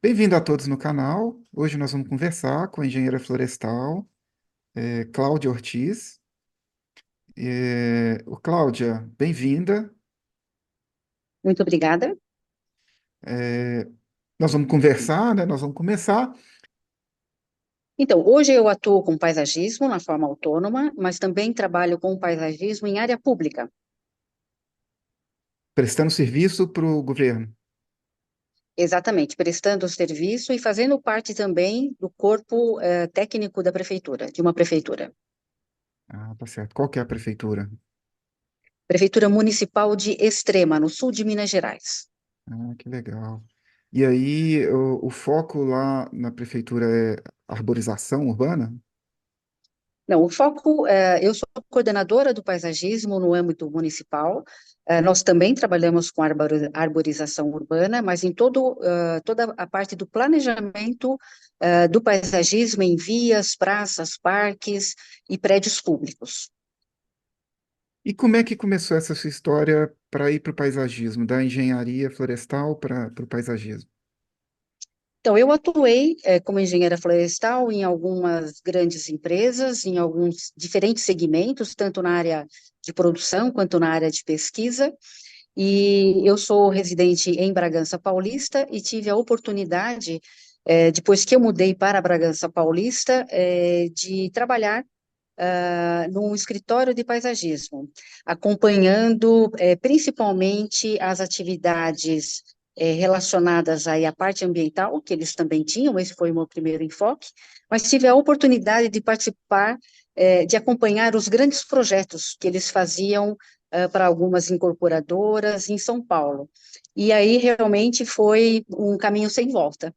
Bem-vindo a todos no canal. Hoje nós vamos conversar com a engenheira florestal, Cláudia Ortiz. Cláudia, bem-vinda. Muito obrigada. É, Nós vamos conversar, né? Nós vamos começar Então, hoje eu atuo com paisagismo na forma autônoma, mas também trabalho com paisagismo em área pública, prestando serviço para o governo. exatamente, prestando serviço e fazendo parte também do corpo técnico da prefeitura, de uma prefeitura. Ah, tá certo. Qual que é a prefeitura? Prefeitura Municipal de Extrema, no sul de Minas Gerais. Ah, que legal. E aí, o foco lá na prefeitura é arborização urbana? Não, o foco, eu sou coordenadora do paisagismo no âmbito municipal. Nós também trabalhamos com arborização urbana, mas em toda a parte do planejamento, do paisagismo em vias, praças, parques e prédios públicos. E como é que começou essa sua história para ir para o paisagismo, da engenharia florestal para o paisagismo? Então, eu atuei, como engenheira florestal em algumas grandes empresas, em alguns diferentes segmentos, tanto na área de produção quanto na área de pesquisa. E eu sou residente em Bragança Paulista e tive a oportunidade, depois que eu mudei para Bragança Paulista, de trabalhar num escritório de paisagismo, acompanhando principalmente as atividades relacionadas aí à parte ambiental, que eles também tinham, esse foi o meu primeiro enfoque, mas tive a oportunidade de participar, de acompanhar os grandes projetos que eles faziam para algumas incorporadoras em São Paulo. E aí realmente foi um caminho sem volta,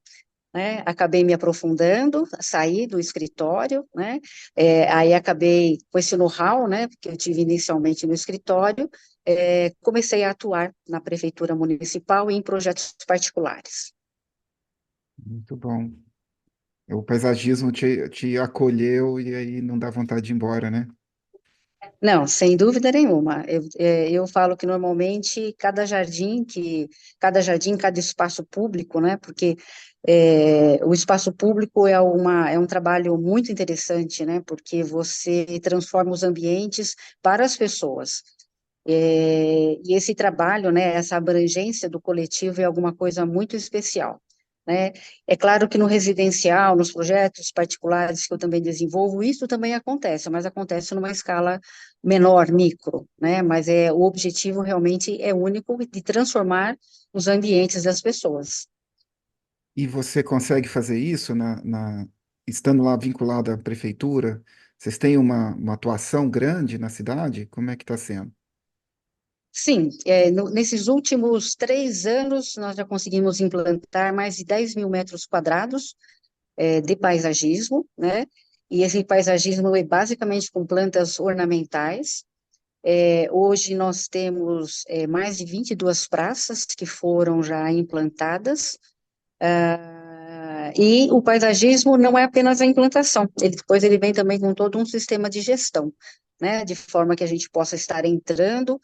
né? Acabei me aprofundando, saí do escritório, né? Aí acabei com esse know-how, né? Que eu tive inicialmente no escritório, comecei a atuar na prefeitura municipal e em projetos particulares. Muito bom. O paisagismo te acolheu e aí não dá vontade de ir embora, né? Não, sem dúvida nenhuma. Eu falo que normalmente cada jardim, cada espaço público, né? Porque o espaço público é um trabalho muito interessante, né? Porque você transforma os ambientes para as pessoas. E esse trabalho, né, essa abrangência do coletivo é alguma coisa muito especial, né? É claro que no residencial, nos projetos particulares que eu também desenvolvo, isso também acontece, mas acontece numa escala menor, micro, né? Mas o objetivo realmente é único de transformar os ambientes das pessoas. E você consegue fazer isso estando lá vinculado à prefeitura? Vocês têm uma atuação grande na cidade? Como é que está sendo? Sim, nesses últimos 3 anos, nós já conseguimos implantar mais de 10 mil metros quadrados de paisagismo, né? E esse paisagismo é basicamente com plantas ornamentais. Hoje nós temos mais de 22 praças que foram já implantadas, e o paisagismo não é apenas a implantação, depois ele vem também com todo um sistema de gestão, né, de forma que a gente possa estar entrando,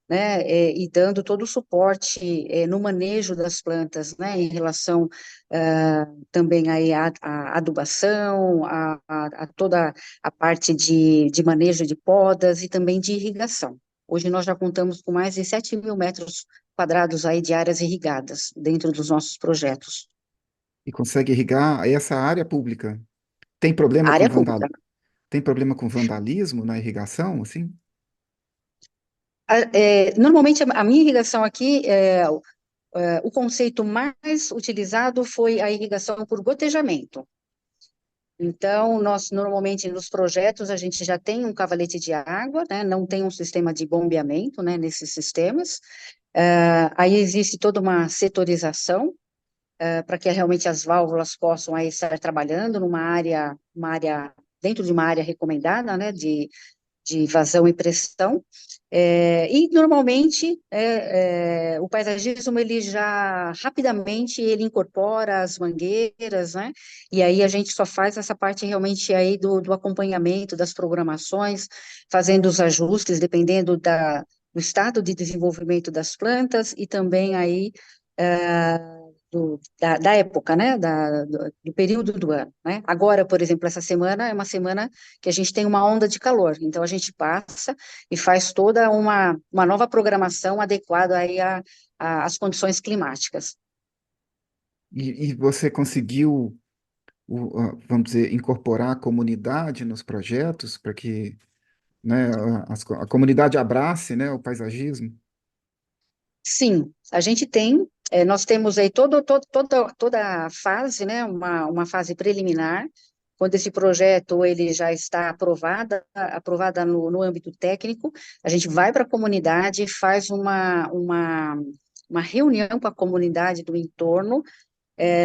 né, e dando todo o suporte no manejo das plantas, né, em relação também aí à adubação, a toda a parte de manejo de podas e também de irrigação. Hoje nós já contamos com mais de 7 mil metros quadrados aí de áreas irrigadas dentro dos nossos projetos. E consegue irrigar essa área pública? Tem problema com Área vandal... pública. Tem problema com vandalismo na irrigação, assim? Normalmente, a minha irrigação aqui, o conceito mais utilizado foi a irrigação por gotejamento. Então, nós, normalmente, nos projetos, a gente já tem um cavalete de água, né, não tem um sistema de bombeamento, né, nesses sistemas. Aí existe toda uma setorização, para que realmente as válvulas possam aí estar trabalhando dentro de uma área recomendada, né, de vazão e pressão, e normalmente o paisagismo ele já rapidamente ele incorpora as mangueiras, né? E aí a gente só faz essa parte realmente aí do acompanhamento das programações, fazendo os ajustes dependendo do estado de desenvolvimento das plantas e também aí da época, né, do período do ano, né? Agora, por exemplo, essa semana é uma semana que a gente tem uma onda de calor, então a gente passa e faz toda uma nova programação adequada aí às condições climáticas. E você conseguiu, vamos dizer, incorporar a comunidade nos projetos para que, né, a comunidade abrace, né, o paisagismo? Sim, a gente tem, nós temos aí toda a fase, né, uma fase preliminar, quando esse projeto ele já está aprovada no âmbito técnico, a gente vai para a comunidade, faz uma reunião com a comunidade do entorno.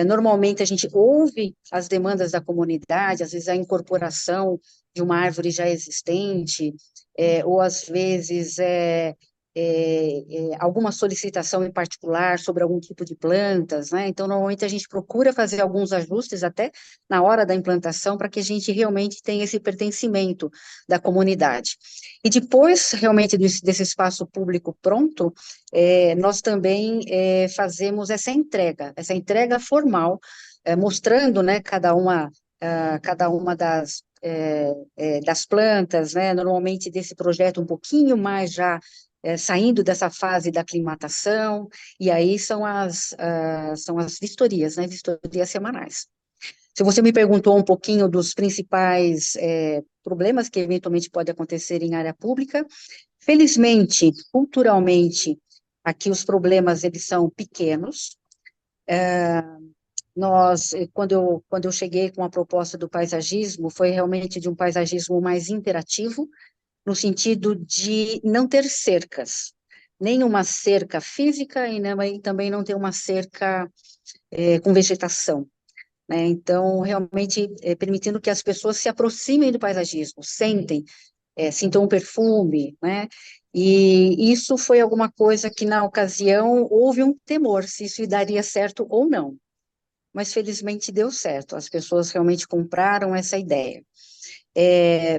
Normalmente a gente ouve as demandas da comunidade, às vezes a incorporação de uma árvore já existente, ou às vezes alguma solicitação em particular sobre algum tipo de plantas, né? Então, normalmente a gente procura fazer alguns ajustes até na hora da implantação para que a gente realmente tenha esse pertencimento da comunidade. E depois, realmente, desse espaço público pronto, nós também fazemos essa entrega formal, mostrando, né, cada uma das plantas, né, normalmente desse projeto um pouquinho mais já saindo dessa fase da aclimatação, e aí são as vistorias, né, vistorias semanais. Se você me perguntou um pouquinho dos principais problemas que eventualmente pode acontecer em área pública, felizmente, culturalmente, aqui os problemas eles são pequenos. Quando eu cheguei com a proposta do paisagismo, foi realmente de um paisagismo mais interativo, no sentido de não ter cercas, nem uma cerca física e também não ter uma cerca com vegetação, né? Então, realmente, permitindo que as pessoas se aproximem do paisagismo, sintam um perfume, né? E isso foi alguma coisa que, na ocasião, houve um temor se isso daria certo ou não. Mas, felizmente, deu certo. As pessoas realmente compraram essa ideia.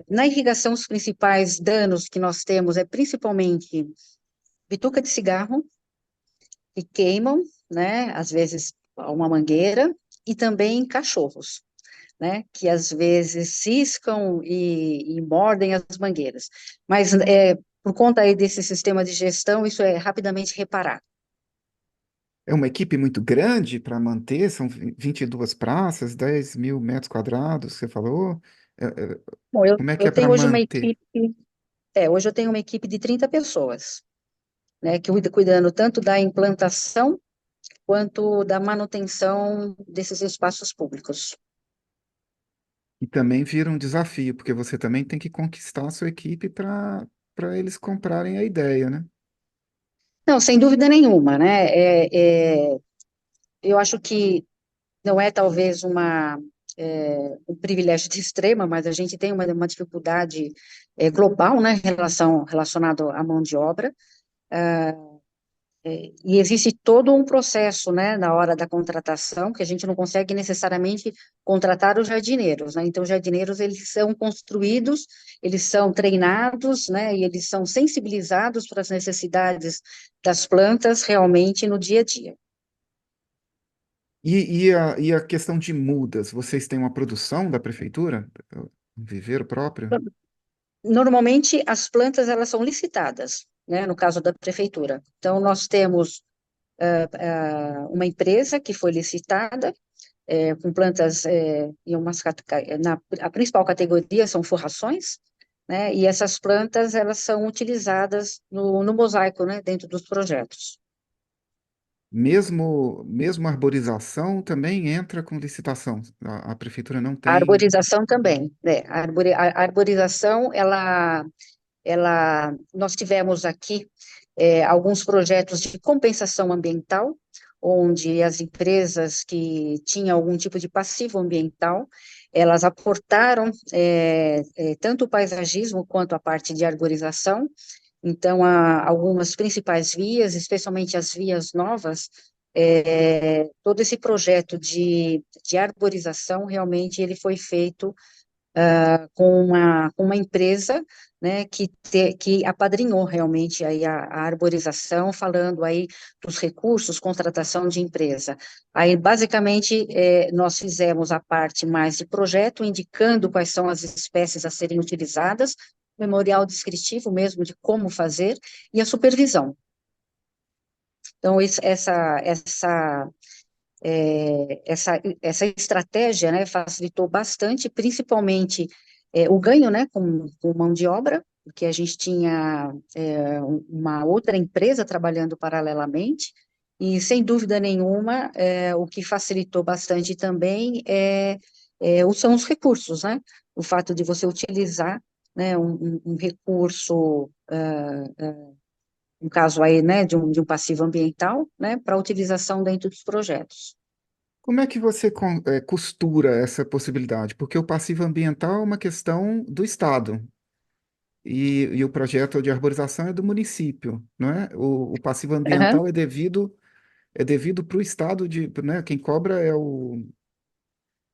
Na irrigação, os principais danos que nós temos é principalmente bituca de cigarro, que queimam, né? Às vezes, uma mangueira, e também cachorros, né, que às vezes ciscam e mordem as mangueiras. Mas por conta aí desse sistema de gestão, isso é rapidamente reparado. É uma equipe muito grande para manter, são 22 praças, 10 mil metros quadrados, você falou. É, é, Bom, como é que eu é para tenho hoje uma manter? equipe, hoje eu tenho uma equipe de 30 pessoas, né, que cuidando tanto da implantação quanto da manutenção desses espaços públicos. E também vira um desafio, porque você também tem que conquistar a sua equipe para eles comprarem a ideia, né? Não, sem dúvida nenhuma, né? Eu acho que não é talvez um privilégio de extrema, mas a gente tem uma dificuldade global, né, relacionado à mão de obra, e existe todo um processo, né, na hora da contratação, que a gente não consegue necessariamente contratar os jardineiros, né, então os jardineiros, eles são construídos, eles são treinados, né, e eles são sensibilizados para as necessidades das plantas realmente no dia a dia. E a questão de mudas, vocês têm uma produção da prefeitura? Um viveiro próprio? Normalmente, as plantas, elas são licitadas, né, no caso da prefeitura. Então, nós temos uma empresa que foi licitada, com plantas em a principal categoria são forrações, né, e essas plantas, elas são utilizadas no mosaico, né, dentro dos projetos. Mesmo a arborização também entra com licitação. A prefeitura não A tem. arborização também, né, a arborização, nós tivemos aqui alguns projetos de compensação ambiental, onde as empresas que tinham algum tipo de passivo ambiental, elas aportaram tanto o paisagismo quanto a parte de arborização. Então, há algumas principais vias, especialmente as vias novas, todo esse projeto de arborização, realmente, ele foi feito com uma empresa, né, que apadrinhou realmente aí a arborização, falando aí dos recursos, contratação de empresa. Aí, basicamente, nós fizemos a parte mais de projeto, indicando quais são as espécies a serem utilizadas, memorial descritivo mesmo de como fazer, e a supervisão. Então, essa estratégia, né, facilitou bastante, principalmente o ganho, né, com mão de obra, porque a gente tinha uma outra empresa trabalhando paralelamente, e sem dúvida nenhuma, o que facilitou bastante também são os recursos, né, o fato de você utilizar, né, um recurso, um caso aí, né, de um passivo ambiental, né, para utilização dentro dos projetos. Como é que você costura essa possibilidade? Porque o passivo ambiental é uma questão do Estado e o projeto de arborização é do município, não é? O passivo ambiental é devido para o Estado né? Quem cobra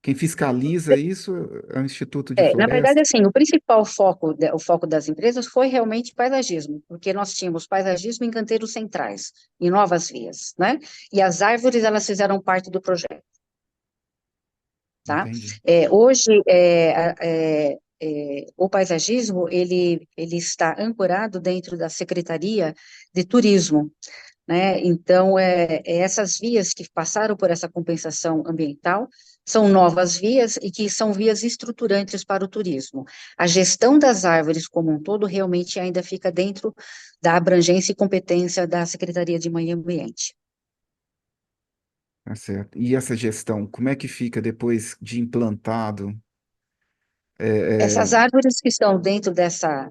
quem fiscaliza isso é o Instituto de Na verdade, Floresta. assim, o principal foco, o foco das empresas foi realmente paisagismo, porque nós tínhamos paisagismo em canteiros centrais, em novas vias, né? E as árvores, elas fizeram parte do projeto, tá? Entendi. Hoje, o paisagismo, ele está ancorado dentro da Secretaria de Turismo, né? Então, essas vias que passaram por essa compensação ambiental são novas vias e que são vias estruturantes para o turismo. A gestão das árvores como um todo realmente ainda fica dentro da abrangência e competência da Secretaria de Meio Ambiente. Tá certo. E essa gestão, como é que fica depois de implantado? É, Essas árvores que estão dentro dessa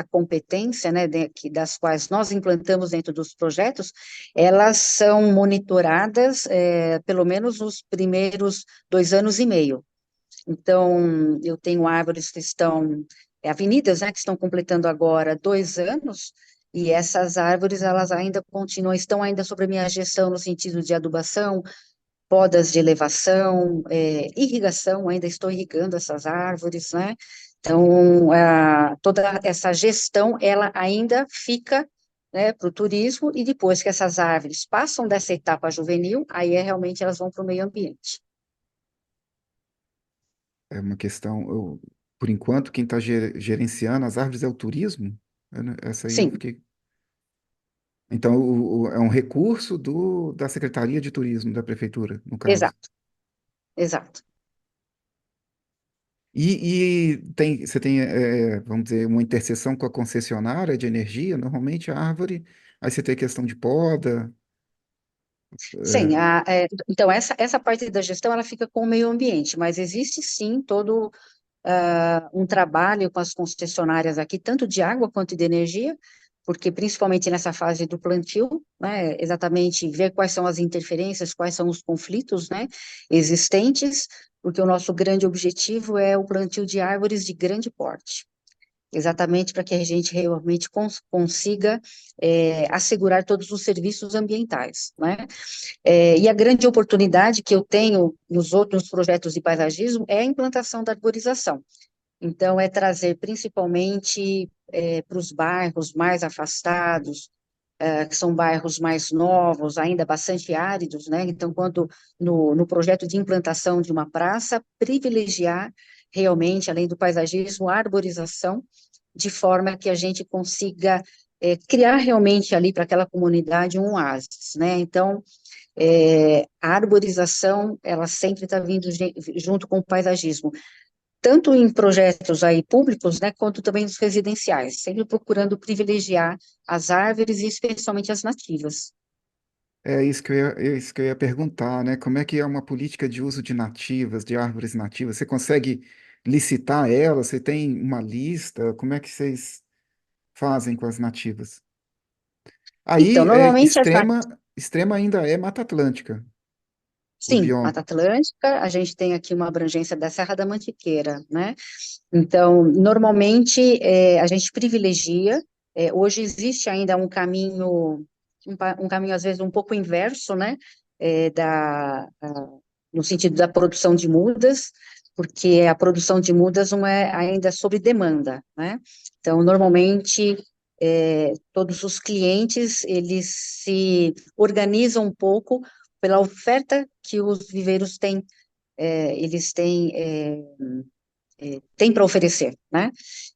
competência, né, das quais nós implantamos dentro dos projetos, elas são monitoradas, pelo menos nos primeiros 2 anos e meio. Então, eu tenho árvores que estão, avenidas, né, que estão completando agora 2 anos, e essas árvores, elas ainda continuam, estão ainda sob a minha gestão no sentido de adubação, podas de elevação, irrigação, ainda estou irrigando essas árvores, né? Então, toda essa gestão, ela ainda fica, né, para o turismo, e depois que essas árvores passam dessa etapa juvenil, aí realmente elas vão para o meio ambiente. é uma questão, por enquanto, quem está gerenciando as árvores é o turismo? Essa aí eu Sim, fiquei. Então, é um recurso da Secretaria de Turismo da Prefeitura, no caso. exato, exato. Você tem, vamos dizer, uma interseção com a concessionária de energia, normalmente a árvore, aí você tem a questão de poda. Sim, é, então essa parte da gestão, ela fica com o meio ambiente, mas existe sim todo um trabalho com as concessionárias aqui, tanto de água quanto de energia, porque principalmente nessa fase do plantio, né, exatamente ver quais são as interferências, quais são os conflitos, né, existentes, porque o nosso grande objetivo é o plantio de árvores de grande porte, exatamente para que a gente realmente consiga assegurar todos os serviços ambientais, né? E a grande oportunidade que eu tenho nos outros projetos de paisagismo é a implantação da arborização. Então, é trazer principalmente para os bairros mais afastados, que são bairros mais novos, ainda bastante áridos, né? Então, quando no projeto de implantação de uma praça, privilegiar realmente, além do paisagismo, a arborização, de forma que a gente consiga criar realmente ali para aquela comunidade um oásis, né? Então, a arborização, ela sempre está vindo junto com o paisagismo, tanto em projetos aí públicos, né, quanto também nos residenciais, sempre procurando privilegiar as árvores e especialmente as nativas. é isso que eu ia perguntar, né? Como é que é uma política de uso de nativas, de árvores nativas? Você consegue licitar elas? Você tem uma lista? Como é que vocês fazem com as nativas? Então, Aí, normalmente extrema ainda é Mata Atlântica, o sim, bioma. Mata Atlântica, a gente tem aqui uma abrangência da Serra da Mantiqueira, né? Então, normalmente, a gente privilegia, hoje existe ainda um caminho, um caminho às vezes um pouco inverso, né? No sentido da produção de mudas, porque a produção de mudas não é ainda sob demanda, né? Então, normalmente, todos os clientes, eles se organizam um pouco pela oferta que os viveiros têm, eles têm para oferecer, né?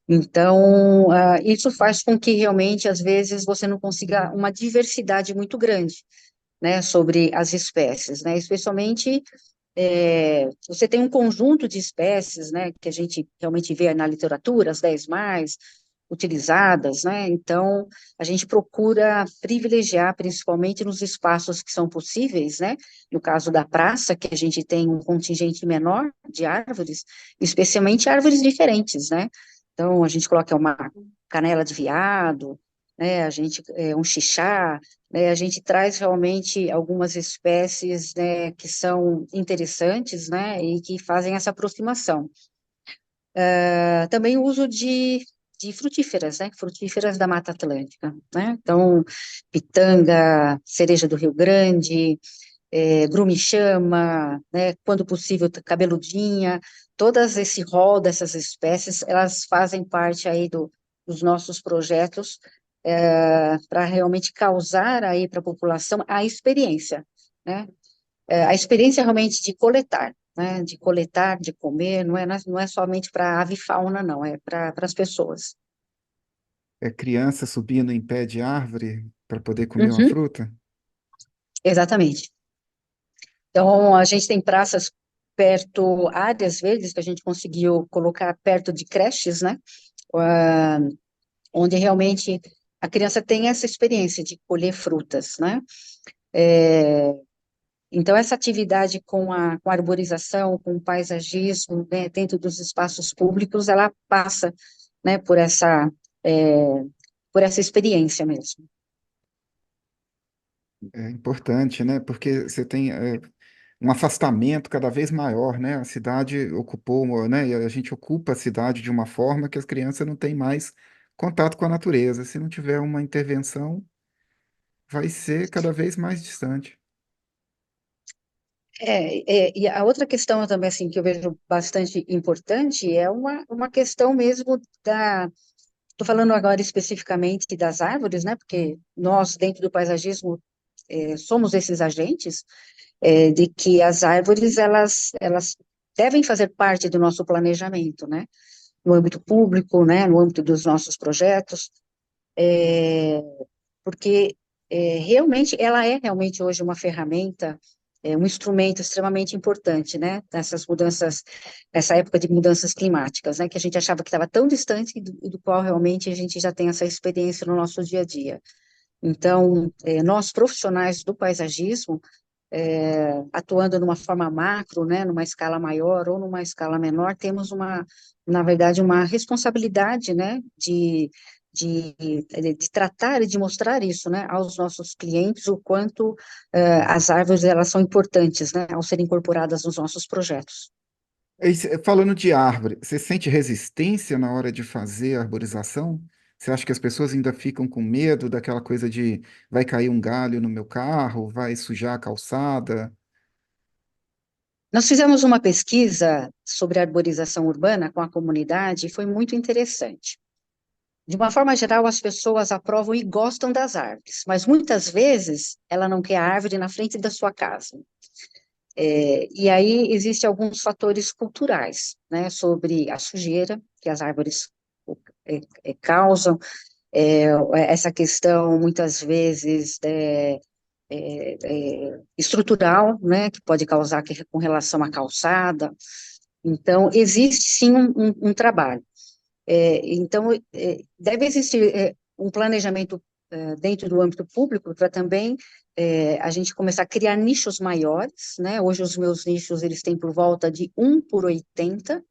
Então, isso faz com que realmente, às vezes, você não consiga uma diversidade muito grande, né, sobre as espécies, né? Especialmente você tem um conjunto de espécies, né, que a gente realmente vê na literatura, as 10 mais utilizadas, né? Então, a gente procura privilegiar, principalmente nos espaços que são possíveis, né? No caso da praça, que a gente tem um contingente menor de árvores, especialmente árvores diferentes, né? Então, a gente coloca uma canela de veado, né? Um xixá, né? A gente traz realmente algumas espécies, né, que são interessantes, né? E que fazem essa aproximação. Também o uso de frutíferas, né? Frutíferas da Mata Atlântica, né? Então, pitanga, cereja do Rio Grande, grume-chama, né? Quando possível, cabeludinha, todas esse rol dessas espécies, elas fazem parte aí dos nossos projetos, para realmente causar aí para a população a experiência, né? A experiência realmente de coletar, né, de coletar, de comer, não é somente para avifauna, não, é para as pessoas. É criança subindo em pé de árvore para poder comer uma Uhum, fruta? exatamente. Então, a gente tem praças perto, áreas verdes que a gente conseguiu colocar perto de creches, né, ah, onde realmente a criança tem essa experiência de colher frutas, né. É, Então, essa atividade com a arborização, com o paisagismo, né, dentro dos espaços públicos, ela passa, né, é, por essa experiência mesmo. É importante, né? Porque você tem um afastamento cada vez maior, né? A cidade ocupou, né? E a gente ocupa a cidade de uma forma que as crianças não têm mais contato com a natureza. Se não tiver uma intervenção, vai ser cada vez mais distante. E a outra questão também, assim, que eu vejo bastante importante é uma questão mesmo estou falando agora especificamente das árvores, né, porque nós, dentro do paisagismo, somos esses agentes, de que as árvores, elas devem fazer parte do nosso planejamento, né, no âmbito público, né, no âmbito dos nossos projetos, porque realmente ela é realmente hoje uma ferramenta, um instrumento extremamente importante, né, nessas mudanças, nessa época de mudanças climáticas, né, que a gente achava que estava tão distante e do qual realmente a gente já tem essa experiência no nosso dia a dia. Então, nós profissionais do paisagismo, atuando numa forma macro, né, numa escala maior ou numa escala menor, temos na verdade, uma responsabilidade, né, de tratar e de mostrar isso, né, aos nossos clientes, o quanto as árvores, elas são importantes, né, ao serem incorporadas nos nossos projetos. Falando de árvore, você sente resistência na hora de fazer a arborização? Você acha que as pessoas ainda ficam com medo daquela coisa de vai cair um galho no meu carro, vai sujar a calçada? Nós fizemos uma pesquisa sobre arborização urbana com a comunidade e foi muito interessante. De uma forma geral, as pessoas aprovam e gostam das árvores, mas muitas vezes ela não quer a árvore na frente da sua casa. E aí existem alguns fatores culturais, né, sobre a sujeira que as árvores causam, é, essa questão muitas vezes estrutural, né, que pode causar com relação à calçada. Então, existe sim um trabalho. Então, deve existir um planejamento dentro do âmbito público para também a gente começar a criar nichos maiores, né? Hoje os meus nichos, eles têm por volta de 1 por 80,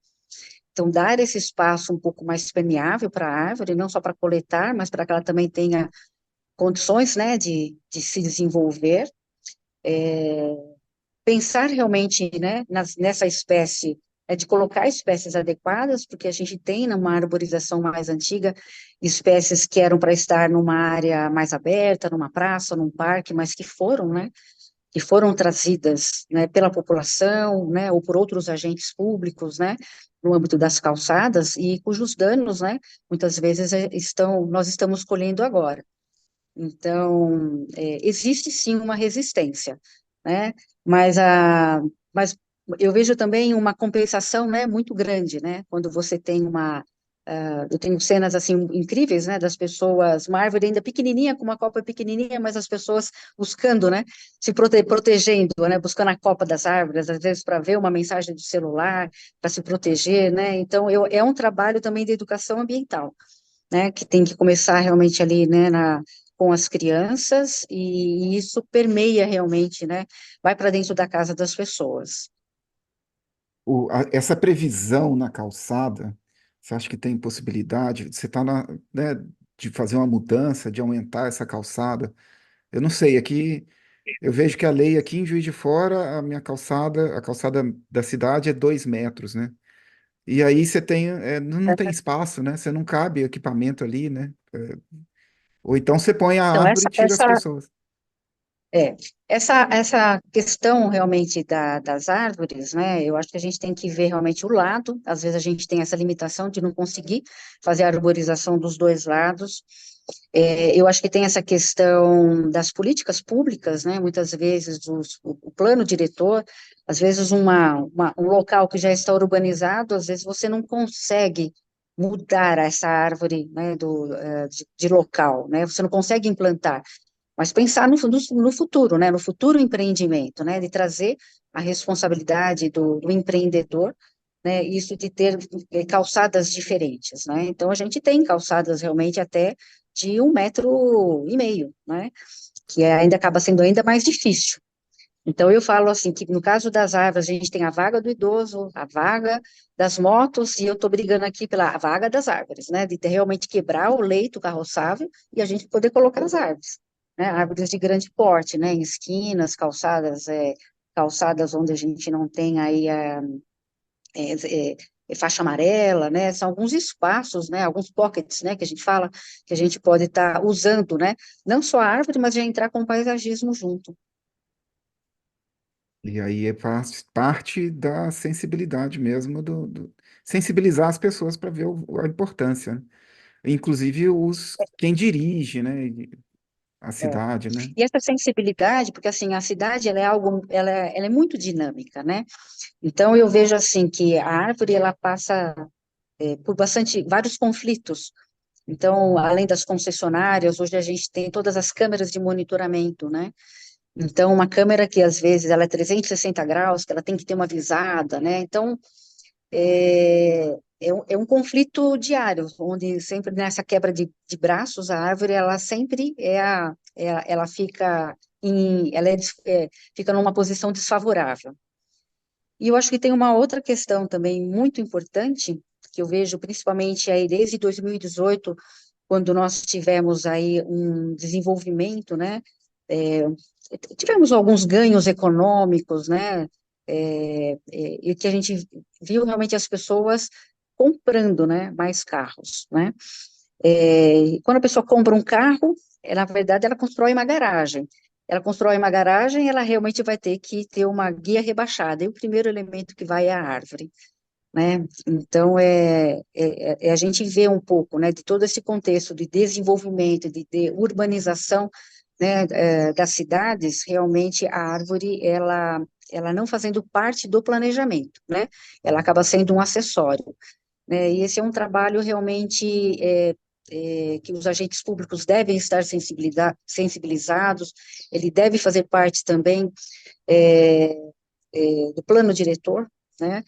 então dar esse espaço um pouco mais permeável para a árvore, não só para coletar, mas para que ela também tenha condições, né, de se desenvolver, pensar realmente, né, nessa espécie, de colocar espécies adequadas, porque a gente tem numa arborização mais antiga espécies que eram para estar numa área mais aberta, numa praça, num parque, mas que foram, né, que foram trazidas, né, pela população, né, ou por outros agentes públicos, né, no âmbito das calçadas e cujos danos, né, muitas vezes nós estamos colhendo agora. Então, existe sim uma resistência, né? Mas mas eu vejo também uma compensação, né, muito grande, né? Quando você tem eu tenho cenas assim incríveis, né, das pessoas, uma árvore ainda pequenininha, com uma copa pequenininha, mas as pessoas buscando, né, protegendo, né, buscando a copa das árvores, às vezes para ver uma mensagem do celular, para se proteger, né? Então, é um trabalho também de educação ambiental, né, que tem que começar realmente ali, né, com as crianças, e isso permeia realmente, né, vai para dentro da casa das pessoas. Essa previsão na calçada, você acha que tem possibilidade? Você está né, de fazer uma mudança, de aumentar essa calçada? Eu não sei, aqui eu vejo que a lei aqui em Juiz de Fora, a minha calçada, a calçada da cidade é 2 metros, né? E aí você tem, não tem espaço, né? Você não cabe equipamento ali, né? Ou então você põe a Então, árvore e tira as pessoas. É, essa questão realmente das árvores, né, eu acho que a gente tem que ver realmente o lado, às vezes a gente tem essa limitação de não conseguir fazer a arborização dos dois lados. Eu acho que tem essa questão das políticas públicas, né, muitas vezes o plano diretor, às vezes um local que já está urbanizado, às vezes você não consegue mudar essa árvore, né, de local, né, você não consegue implantar, mas pensar no futuro, né, no futuro empreendimento, né, de trazer a responsabilidade do empreendedor, né, isso de ter calçadas diferentes, né, então a gente tem calçadas realmente até de 1,5 metros, né, que ainda acaba sendo ainda mais difícil. Então eu falo assim, que no caso das árvores, a gente tem a vaga do idoso, a vaga das motos, e eu estou brigando aqui pela vaga das árvores, né, de realmente quebrar o leito carroçável e a gente poder colocar as árvores, né, árvores de grande porte, né, em esquinas, calçadas onde a gente não tem aí é, faixa amarela, né, são alguns espaços, né, alguns pockets, né, que a gente fala, que a gente pode estar usando, né, não só a árvore, mas já entrar com o paisagismo junto. E aí faz parte da sensibilidade mesmo, sensibilizar as pessoas para ver a importância, né? Inclusive quem dirige, né, a É. cidade, né? E essa sensibilidade, porque assim, a cidade, ela é muito dinâmica, né? Então eu vejo assim que a árvore, ela passa por vários conflitos. Então, além das concessionárias, hoje a gente tem todas as câmeras de monitoramento, né? Então, uma câmera que às vezes ela é 360 graus, que ela tem que ter uma visada, né? Então, é um conflito diário, onde sempre nessa quebra de braços, a árvore, ela sempre ela fica fica numa posição desfavorável. E eu acho que tem uma outra questão também muito importante, que eu vejo principalmente aí desde 2018, quando nós tivemos aí um desenvolvimento, né, é, tivemos alguns ganhos econômicos, né, e que a gente viu realmente as pessoas comprando, né, mais carros, né. Quando a pessoa compra um carro, na verdade, ela constrói uma garagem. Ela constrói uma garagem, ela realmente vai ter que ter uma guia rebaixada. E o primeiro elemento que vai é a árvore, né? Então, a gente vê um pouco, né, de todo esse contexto de desenvolvimento, de urbanização, né, das cidades, realmente a árvore, ela não fazendo parte do planejamento, né? Ela acaba sendo um acessório, né? E esse é um trabalho realmente que os agentes públicos devem estar sensibilizados, ele deve fazer parte também é, do plano diretor, né?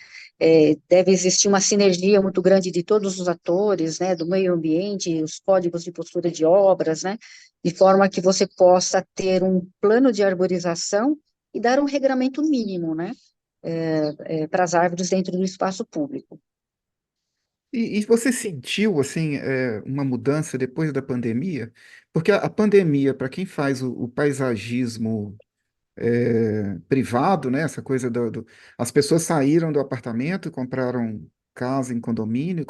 Deve existir uma sinergia muito grande de todos os atores, né, do meio ambiente, os códigos de postura de obras, né, de forma que você possa ter um plano de arborização e dar um regramento mínimo, né, para as árvores dentro do espaço público. E você sentiu, assim, uma mudança depois da pandemia? Porque a pandemia, para quem faz o paisagismo privado, né? Essa coisa as pessoas saíram do apartamento, compraram casa em condomínio,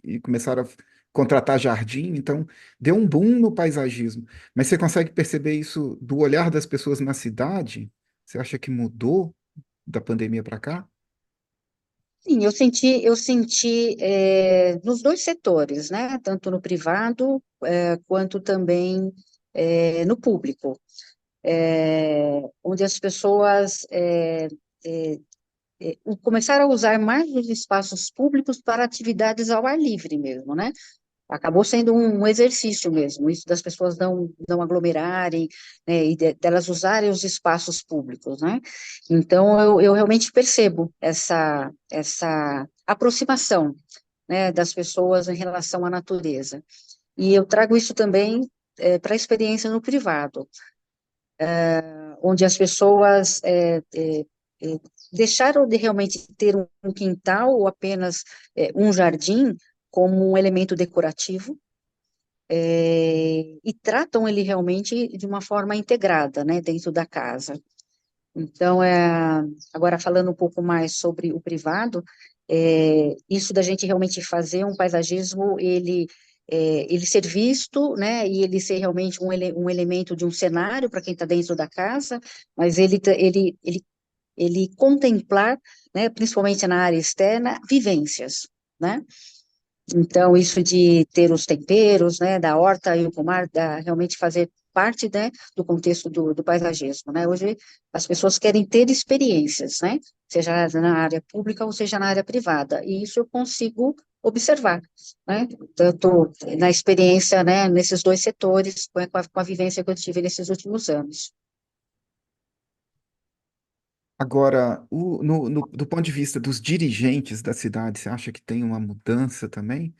e começaram contratar jardim, então deu um boom no paisagismo. Mas você consegue perceber isso do olhar das pessoas na cidade? Você acha que mudou da pandemia para cá? Sim, eu senti nos dois setores, né? Tanto no privado, quanto também no público, onde as pessoas começaram a usar mais os espaços públicos para atividades ao ar livre mesmo, né? Acabou sendo um exercício mesmo, isso das pessoas não aglomerarem, né, e delas usarem os espaços públicos, né? Então, eu realmente percebo essa aproximação, né, das pessoas em relação à natureza. E eu trago isso também para a experiência no privado, onde as pessoas é, deixaram de realmente ter um quintal ou apenas um jardim como um elemento decorativo, e tratam ele realmente de uma forma integrada, né, dentro da casa. Então, agora falando um pouco mais sobre o privado, isso da gente realmente fazer um paisagismo, ele ser visto, né, e ele ser realmente um elemento de um cenário para quem está dentro da casa, mas ele contemplar, né, principalmente na área externa, vivências, né? Então, isso de ter os temperos, né, da horta e o pomar, realmente fazer parte, né, do contexto do paisagismo, né? Hoje as pessoas querem ter experiências, né? Seja na área pública ou seja na área privada, e isso eu consigo observar, né? Tanto na experiência, né, nesses dois setores, com a vivência que eu tive nesses últimos anos. Agora, do ponto de vista dos dirigentes da cidade, você acha que tem uma mudança também?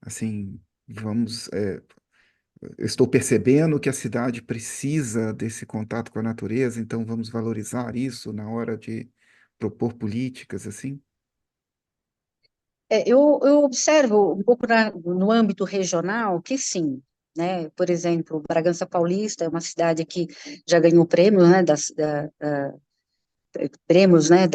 Assim, vamos, eu estou percebendo que a cidade precisa desse contato com a natureza, então vamos valorizar isso na hora de propor políticas, assim? Eu observo um pouco no âmbito regional que sim, né? Por exemplo, Bragança Paulista é uma cidade que já ganhou prêmios, né, prêmios, né,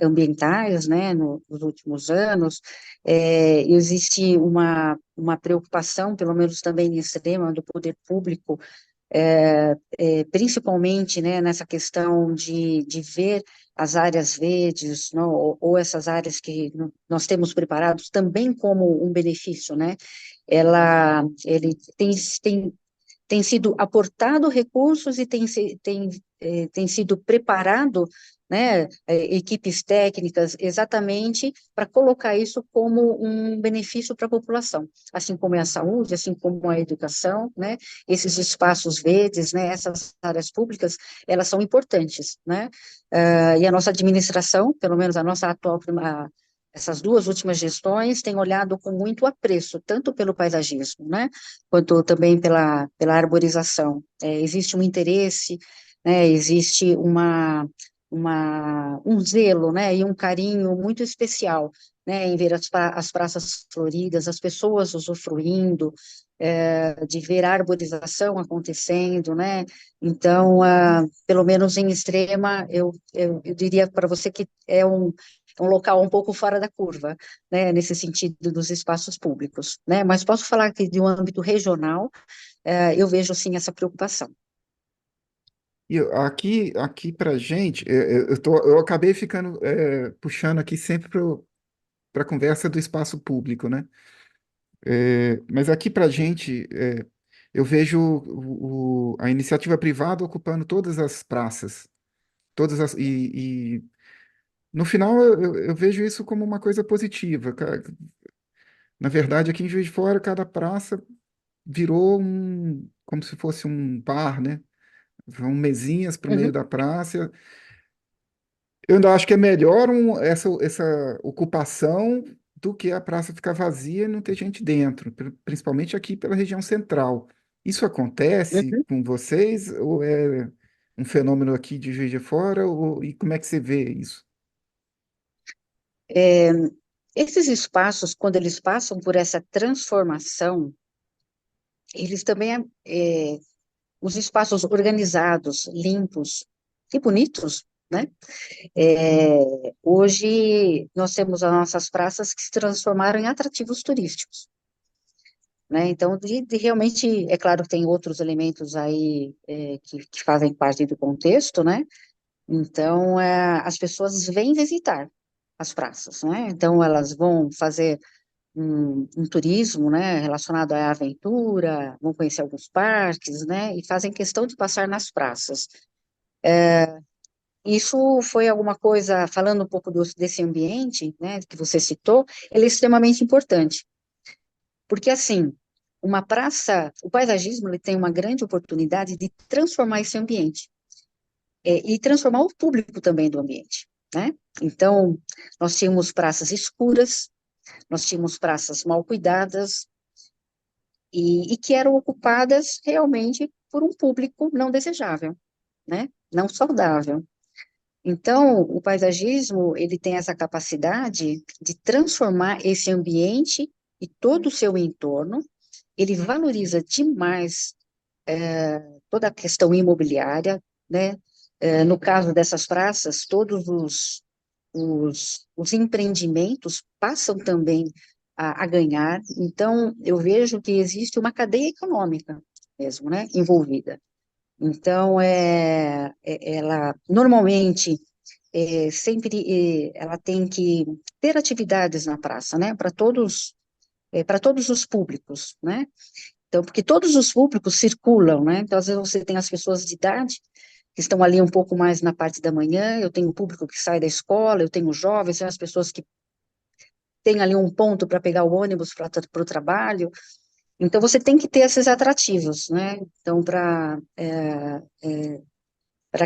ambientais, né, nos últimos anos. Existe uma preocupação, pelo menos também extrema, do poder público, principalmente, né, nessa questão de ver as áreas verdes, não, ou essas áreas que nós temos preparados também como um benefício, né? Ele tem sido aportado recursos e tem sido preparado, né, equipes técnicas exatamente para colocar isso como um benefício para a população, assim como é a saúde, assim como a educação, né, esses espaços verdes, né, essas áreas públicas, elas são importantes, né, e a nossa administração, pelo menos a nossa atual, essas duas últimas gestões têm olhado com muito apreço, tanto pelo paisagismo, né, quanto também pela arborização. Existe um interesse, né, existe um zelo, né, e um carinho muito especial, né, em ver as praças floridas, as pessoas usufruindo, de ver a arborização acontecendo, né, então, pelo menos em Extrema, eu diria para você que é um local um pouco fora da curva, né, nesse sentido dos espaços públicos, né, mas posso falar que de um âmbito regional, eu vejo, sim, essa preocupação. Aqui para gente, eu acabei ficando puxando aqui sempre para a conversa do espaço público, né? Mas aqui para gente, eu vejo a iniciativa privada ocupando todas as praças, e no final eu vejo isso como uma coisa positiva. Na verdade, aqui em Juiz de Fora, cada praça virou como se fosse um bar, né? Vão mesinhas para o meio Uhum, da praça. Eu ainda acho que é melhor essa ocupação do que a praça ficar vazia e não ter gente dentro, principalmente aqui pela região central. Isso acontece uhum. com vocês ou é um fenômeno aqui de Juiz de Fora? E como é que você vê isso? É, esses espaços, quando eles passam por essa transformação, eles também, os espaços organizados, limpos e bonitos, né? Hoje nós temos as nossas praças que se transformaram em atrativos turísticos. né? Então, realmente, é claro que tem outros elementos aí que fazem parte do contexto, né? Então, as pessoas vêm visitar as praças, né? Então, elas vão fazer um turismo, né, relacionado à aventura, vão conhecer alguns parques, né? E fazem questão de passar nas praças. Isso foi alguma coisa, falando um pouco desse ambiente, né, que você citou, ele é extremamente importante, porque assim, uma praça, o paisagismo, ele tem uma grande oportunidade de transformar esse ambiente, e transformar o público também do ambiente, né? Então, nós tínhamos praças escuras, nós tínhamos praças mal cuidadas, e que eram ocupadas realmente por um público não desejável, né? Não saudável. Então, o paisagismo, ele tem essa capacidade de transformar esse ambiente e todo o seu entorno, ele valoriza demais toda a questão imobiliária, né? No caso dessas praças, todos os empreendimentos passam também a ganhar, então eu vejo que existe uma cadeia econômica mesmo, né, envolvida. Então, ela normalmente ela tem que ter atividades na praça, né, para todos os públicos, né? Então, porque todos os públicos circulam, né? Então, às vezes você tem as pessoas de idade que estão ali um pouco mais na parte da manhã, eu tenho o público que sai da escola, eu tenho os jovens, tenho as pessoas que têm ali um ponto para pegar o ônibus para o trabalho. Então, você tem que ter esses atrativos, né? Então, para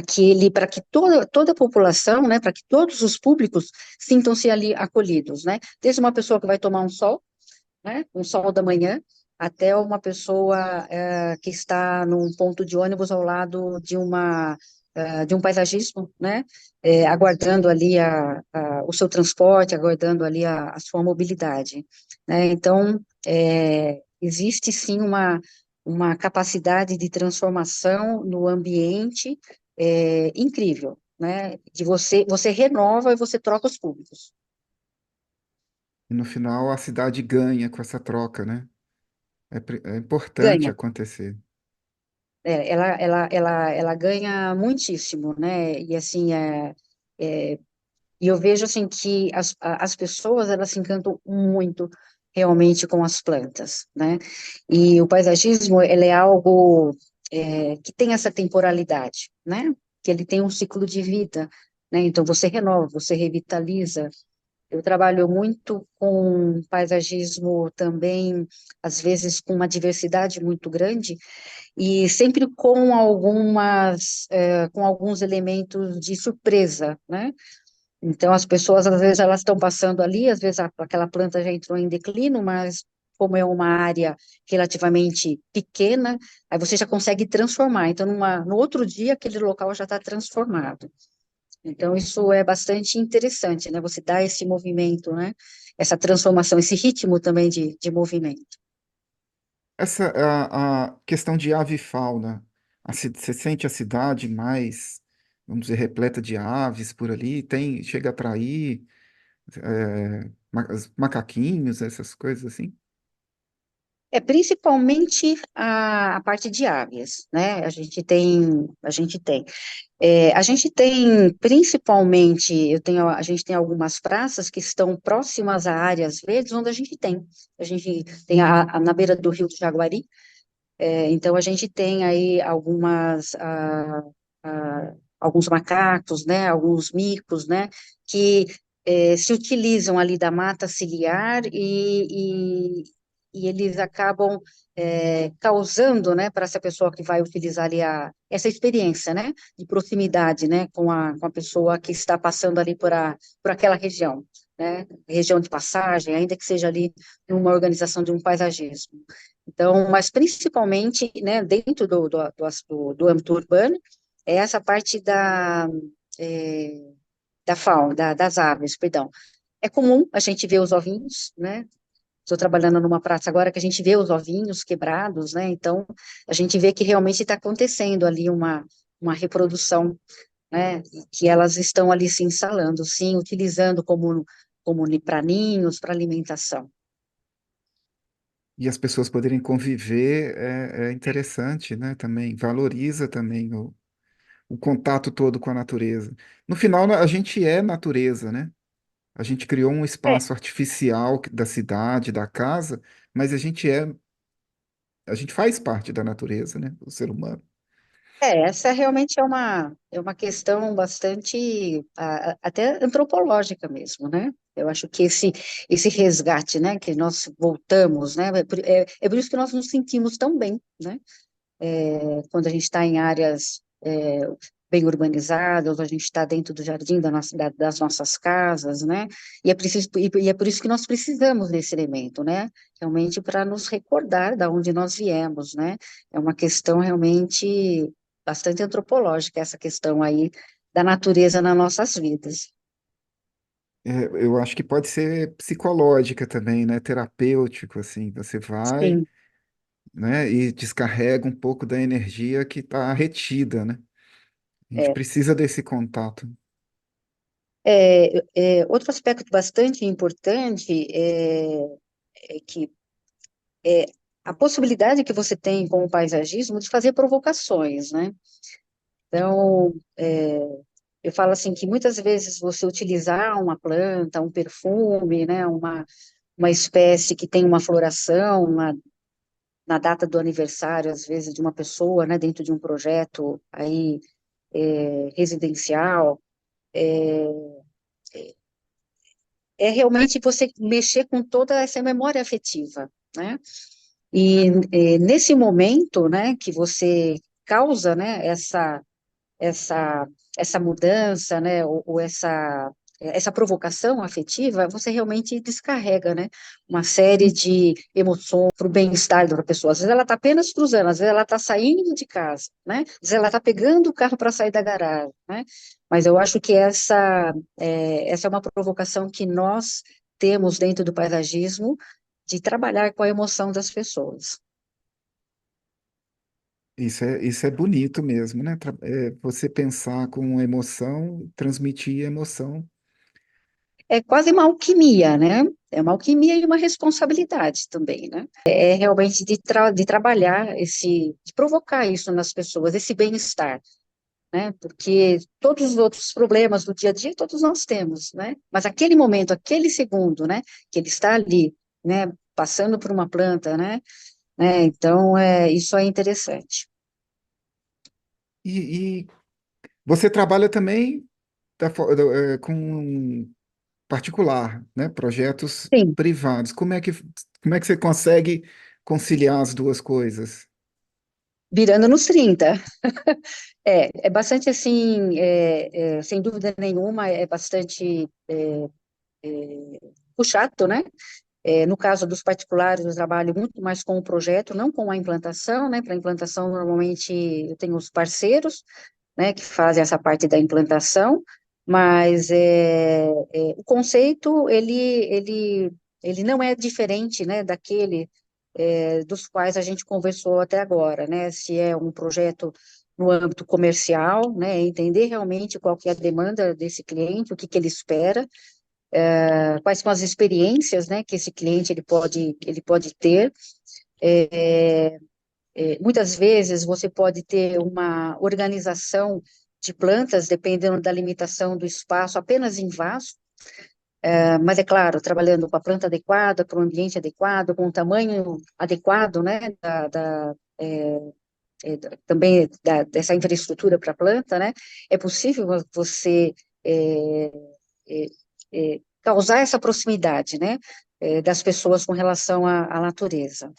que toda a população, né, para que todos os públicos sintam-se ali acolhidos, né? Desde uma pessoa que vai tomar um sol, né, um sol da manhã, até uma pessoa que está num ponto de ônibus ao lado de um paisagismo, né, aguardando ali o seu transporte, aguardando ali a sua mobilidade, né? Então, existe sim uma capacidade de transformação no ambiente incrível, né? De você renova e você troca os públicos. E no final a cidade ganha com essa troca, né? É importante Ganha. acontecer. Ela ganha muitíssimo, né? E assim, é, e eu vejo assim que as pessoas elas se encantam muito realmente com as plantas, né? E o paisagismo ele é algo que tem essa temporalidade, né? Que ele tem um ciclo de vida, né? Então você renova, você revitaliza. Eu trabalho muito com paisagismo também, às vezes com uma diversidade muito grande e sempre com alguns elementos de surpresa, né? Então, as pessoas, às vezes, elas estão passando ali, às vezes aquela planta já entrou em declínio, mas como é uma área relativamente pequena, aí você já consegue transformar. Então, no outro dia, aquele local já está transformado. Então, isso é bastante interessante, né? Você dá esse movimento, né? Essa transformação, esse ritmo também de movimento. Essa a questão de ave e fauna. Você sente a cidade mais, vamos dizer, repleta de aves por ali? Chega a atrair macaquinhos, essas coisas assim? Principalmente a parte de aves, né? A gente tem principalmente, a gente tem algumas praças que estão próximas a áreas verdes, onde a gente tem na beira do Rio do Jaguari, então a gente tem aí alguns macacos, né, alguns micos, né, que se utilizam ali da mata ciliar e eles acabam causando, né, para essa pessoa que vai utilizar ali essa experiência, né, de proximidade, né, com a pessoa que está passando ali por aquela região, né, região de passagem, ainda que seja ali numa organização de um paisagismo. Então, mas principalmente, né, dentro do âmbito urbano, é essa parte eh, da fauna, das aves, perdão. É comum a gente ver os ovinhos, né? Estou trabalhando numa praça agora que a gente vê os ovinhos quebrados, né? Então, a gente vê que realmente está acontecendo ali uma reprodução, né? E que elas estão ali se instalando, sim, utilizando como praninhos para alimentação. e as pessoas poderem conviver é interessante, né? Também valoriza também o contato todo com a natureza. No final, a gente é natureza, né? A gente criou um É, espaço artificial da cidade, da casa, mas a gente faz parte da natureza, né? O ser humano. essa realmente é uma questão bastante, até antropológica mesmo, né? Eu acho que esse resgate, né, que nós voltamos, né, é por isso que nós nos sentimos tão bem, né? Quando a gente está em áreas bem urbanizadas, a gente está dentro do jardim das nossas casas, né? E é por isso que nós precisamos desse elemento, né? Realmente para nos recordar da onde nós viemos, né? É uma questão realmente bastante antropológica, essa questão aí da natureza nas nossas vidas. Eu acho que pode ser psicológica também, né? Terapêutico, assim. Você vai, Sim. né? E descarrega um pouco da energia que está retida, né? A gente É, precisa desse contato. outro aspecto bastante importante é que a possibilidade que você tem com o paisagismo de fazer provocações, né? Então, eu falo assim que muitas vezes você utilizar uma planta, um perfume, né, uma espécie que tem uma floração na data do aniversário, às vezes, de uma pessoa, né, dentro de um projeto aí residencial, é realmente você mexer com toda essa memória afetiva, né? E nesse momento, né, que você causa, né, essa, essa mudança, né, ou essa provocação afetiva, você realmente descarrega, né, uma série de emoções para o bem-estar da pessoa. Às vezes ela está apenas cruzando, às vezes ela está saindo de casa, né, às vezes ela está pegando o carro para sair da garagem, né, mas eu acho que essa é uma provocação que nós temos dentro do paisagismo de trabalhar com a emoção das pessoas. Isso é bonito mesmo, né? Você pensar com emoção, transmitir emoção. É quase uma alquimia, né? É uma alquimia e uma responsabilidade também, né? É realmente de trabalhar de provocar isso nas pessoas, esse bem-estar, né? Porque todos os outros problemas do dia a dia todos nós temos, né? Mas aquele momento, aquele segundo, né? Que ele está ali, né? Passando por uma planta, Então, isso é interessante. E você trabalha também com particular, né? Projetos Sim, privados. Como é que você consegue conciliar as duas coisas? virando nos 30. É bastante assim, sem dúvida nenhuma, é bastante puxado, né? No caso dos particulares, eu trabalho muito mais com o projeto, não com a implantação, né? Para a implantação, normalmente, eu tenho os parceiros, né, que fazem essa parte da implantação, mas o conceito, ele não é diferente, né, daquele dos quais a gente conversou até agora, né? Se é um projeto no âmbito comercial, né? Entender realmente qual que é a demanda desse cliente, o que que ele espera, quais são as experiências, né, que esse cliente ele pode ter. Muitas vezes você pode ter uma organização de plantas, dependendo da limitação do espaço, apenas em vaso, mas é claro, trabalhando com a planta adequada, para o ambiente adequado, com o tamanho adequado, né, também dessa infraestrutura para a planta, né, é possível você é, é, causar essa proximidade, né, das pessoas com relação à natureza.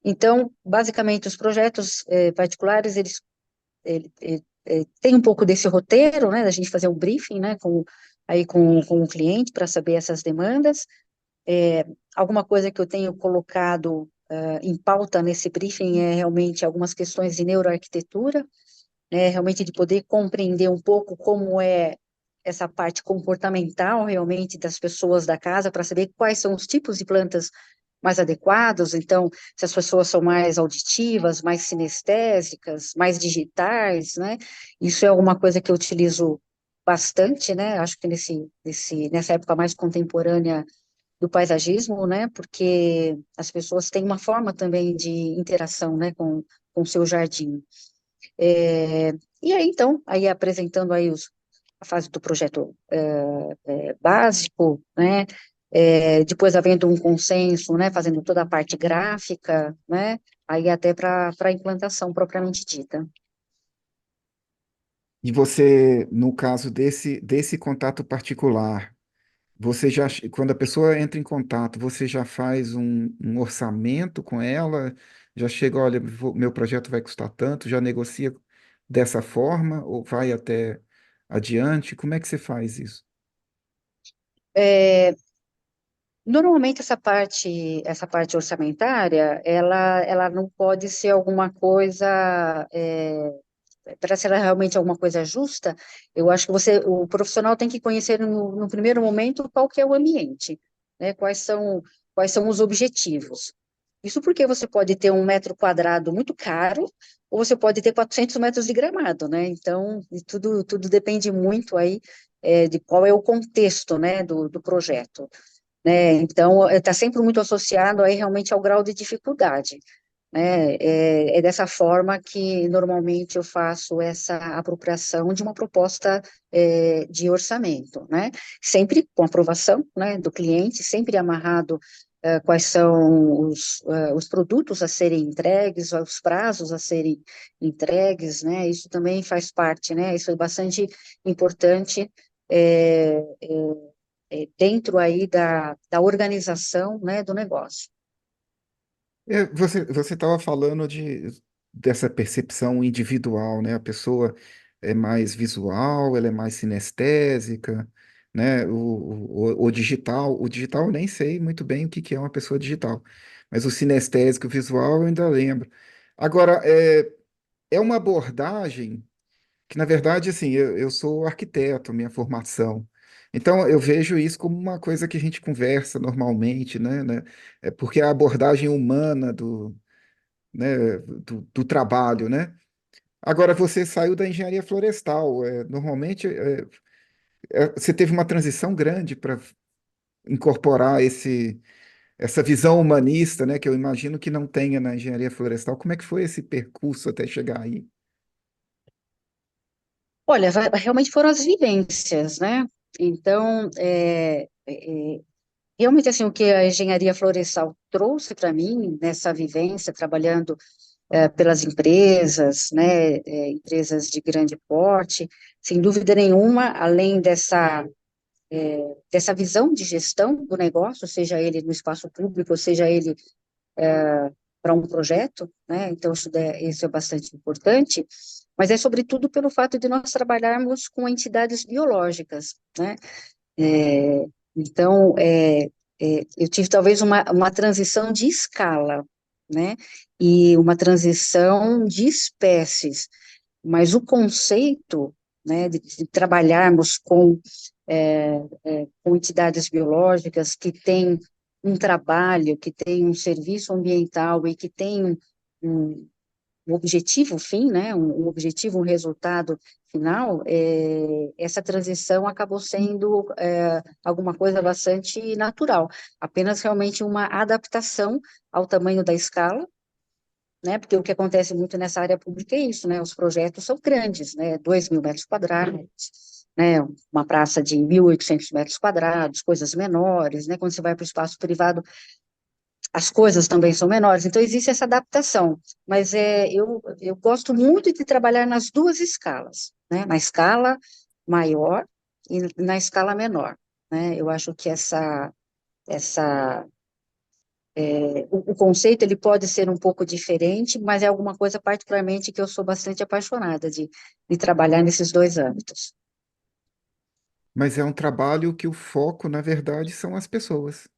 Então, basicamente, os projetos particulares, têm um pouco desse roteiro, né, da gente fazer um briefing, né, com o cliente para saber essas demandas. Alguma coisa que eu tenho colocado em pauta nesse briefing é realmente algumas questões de neuroarquitetura, né, realmente de poder compreender um pouco como é essa parte comportamental realmente das pessoas da casa, para saber quais são os tipos de plantas mais adequados, então, se as pessoas são mais auditivas, mais sinestésicas, mais digitais, né, isso é alguma coisa que eu utilizo bastante, né, acho que nessa época mais contemporânea, do paisagismo, né? Porque as pessoas têm uma forma também de interação, né, com o seu jardim. É, e aí, então, aí apresentando aí a fase do projeto básico, né? Depois havendo um consenso, né? Fazendo toda a parte gráfica, né? Aí até para a implantação propriamente dita. E você, no caso desse contato particular, você já, quando a pessoa entra em contato, você já faz um orçamento com ela, já chega, olha, meu projeto vai custar tanto, já negocia dessa forma ou vai até adiante? Como é que você faz isso? É, Normalmente essa parte orçamentária, ela não pode ser alguma coisa, para ser realmente alguma coisa justa, eu acho que o profissional tem que conhecer no primeiro momento qual que é o ambiente, né? Quais são os objetivos. Isso porque você pode ter um metro quadrado muito caro, ou você pode ter 400 metros de gramado, né? Então, tudo depende muito aí, de qual é o contexto, né, do projeto, né? Então, está sempre muito associado aí realmente ao grau de dificuldade, né? É dessa forma que normalmente eu faço essa apropriação de uma proposta de orçamento, né? Sempre com aprovação, né, do cliente, sempre amarrado quais são os produtos a serem entregues, os prazos a serem entregues, né? Isso também faz parte, né? Isso é bastante importante. é, Dentro aí da organização, né, do negócio. Você estava falando dessa percepção individual, né? A pessoa é mais visual, ela é mais sinestésica, né? O digital eu nem sei muito bem o que que é uma pessoa digital, mas o sinestésico, o visual eu ainda lembro. Agora, é uma abordagem que, na verdade, assim, eu sou arquiteto, minha formação. Então, eu vejo isso como uma coisa que a gente conversa normalmente, né? É porque a abordagem humana do trabalho, né? Agora, você saiu da engenharia florestal. Normalmente, você teve uma transição grande para incorporar essa visão humanista, né? Que eu imagino que não tenha na engenharia florestal. Como é que foi esse percurso até chegar aí? Olha, realmente foram as vivências, né? Então, realmente, assim, o que a engenharia florestal trouxe para mim, nessa vivência, trabalhando pelas empresas, né, empresas de grande porte, sem dúvida nenhuma, além dessa visão de gestão do negócio, seja ele no espaço público, seja ele para um projeto, né? Então, isso é bastante importante, mas é sobretudo pelo fato de nós trabalharmos com entidades biológicas, né? É, então, eu tive talvez uma transição de escala, né? E uma transição de espécies, mas o conceito, né, de trabalharmos com entidades biológicas que têm um trabalho, que têm um serviço ambiental e que têm um, um objetivo fim, né, um objetivo, um resultado final, essa transição acabou sendo alguma coisa bastante natural, apenas realmente uma adaptação ao tamanho da escala, né? Porque o que acontece muito nessa área pública é isso, né? Os projetos são grandes, né? 2.000 metros quadrados, né? Uma praça de 1.800 metros quadrados, coisas menores, né? Quando você vai para o espaço privado, as coisas também são menores. Então, existe essa adaptação. Mas eu gosto muito de trabalhar nas duas escalas, né? Na escala maior e na escala menor, né? Eu acho que essa o conceito ele pode ser um pouco diferente, mas é alguma coisa particularmente que eu sou bastante apaixonada de trabalhar nesses dois âmbitos. Mas é um trabalho que o foco, na verdade, são as pessoas.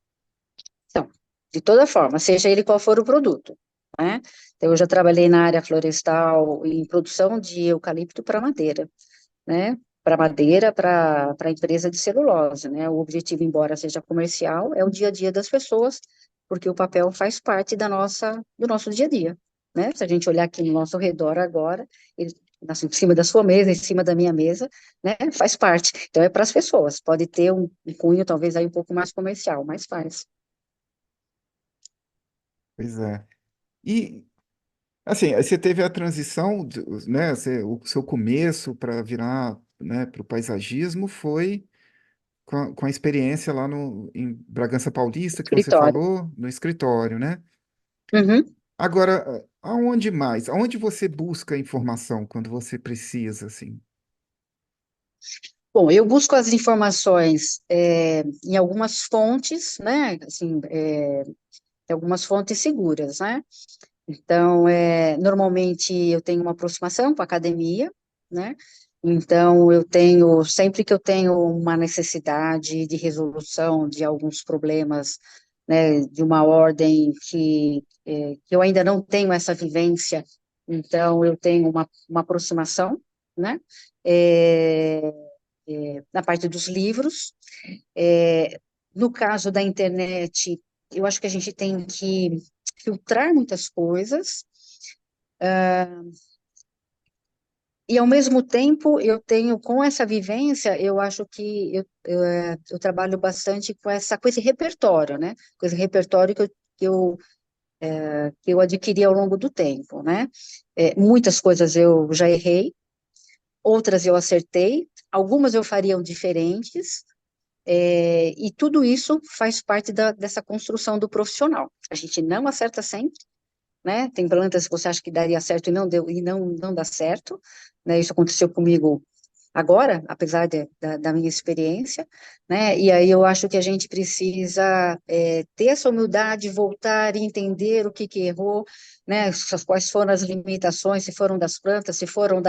Então, de toda forma, seja ele qual for o produto, né? Então, eu já trabalhei na área florestal em produção de eucalipto para madeira, né? Para madeira, para empresa de celulose, né? O objetivo, embora seja comercial, é o dia a dia das pessoas, porque o papel faz parte do nosso dia a dia, né? Se a gente olhar aqui no nosso redor agora, em cima da sua mesa, em cima da minha mesa, né? Faz parte. Então, é para as pessoas. Pode ter um cunho, talvez, aí um pouco mais comercial, mas faz. Pois é. E, assim, aí você teve a transição, né? O seu começo para virar, né, para o paisagismo foi com a experiência lá em Bragança Paulista, que você Escritório. falou, no escritório, né? Uhum. Agora, aonde mais? Aonde você busca informação quando você precisa, assim? Bom, eu busco as informações em algumas fontes, né? Assim, em algumas fontes seguras, né? Então, normalmente eu tenho uma aproximação com a academia, né? Então, sempre que eu tenho uma necessidade de resolução de alguns problemas, né, de uma ordem que eu ainda não tenho essa vivência, então eu tenho uma aproximação, né? É, na parte dos livros. É, no caso da internet, eu acho que a gente tem que filtrar muitas coisas, e ao mesmo tempo eu tenho, com essa vivência, eu acho que eu trabalho bastante com esse repertório, né? Com esse repertório que eu adquiri ao longo do tempo, né? Muitas coisas eu já errei, outras eu acertei, algumas eu faria diferentes, e tudo isso faz parte dessa construção do profissional. A gente não acerta sempre, né? Tem plantas que você acha que daria certo e não deu, e não dá certo, né? Isso aconteceu comigo agora, apesar da minha experiência, né? E aí eu acho que a gente precisa ter essa humildade, voltar e entender o que errou, né? Quais foram as limitações, se foram das plantas, se foram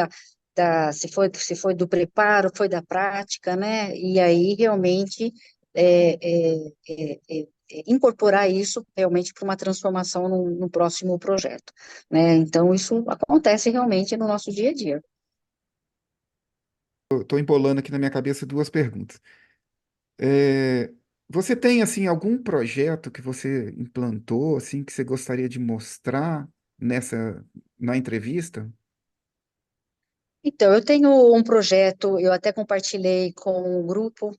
se foi do preparo, foi da prática, né? E aí realmente é, incorporar isso realmente para uma transformação no próximo projeto, né? Então isso acontece realmente no nosso dia a dia. Estou embolando aqui na minha cabeça duas perguntas. É, você tem, assim, algum projeto que você implantou, assim, que você gostaria de mostrar na entrevista? Então, eu tenho um projeto, eu até compartilhei com o grupo,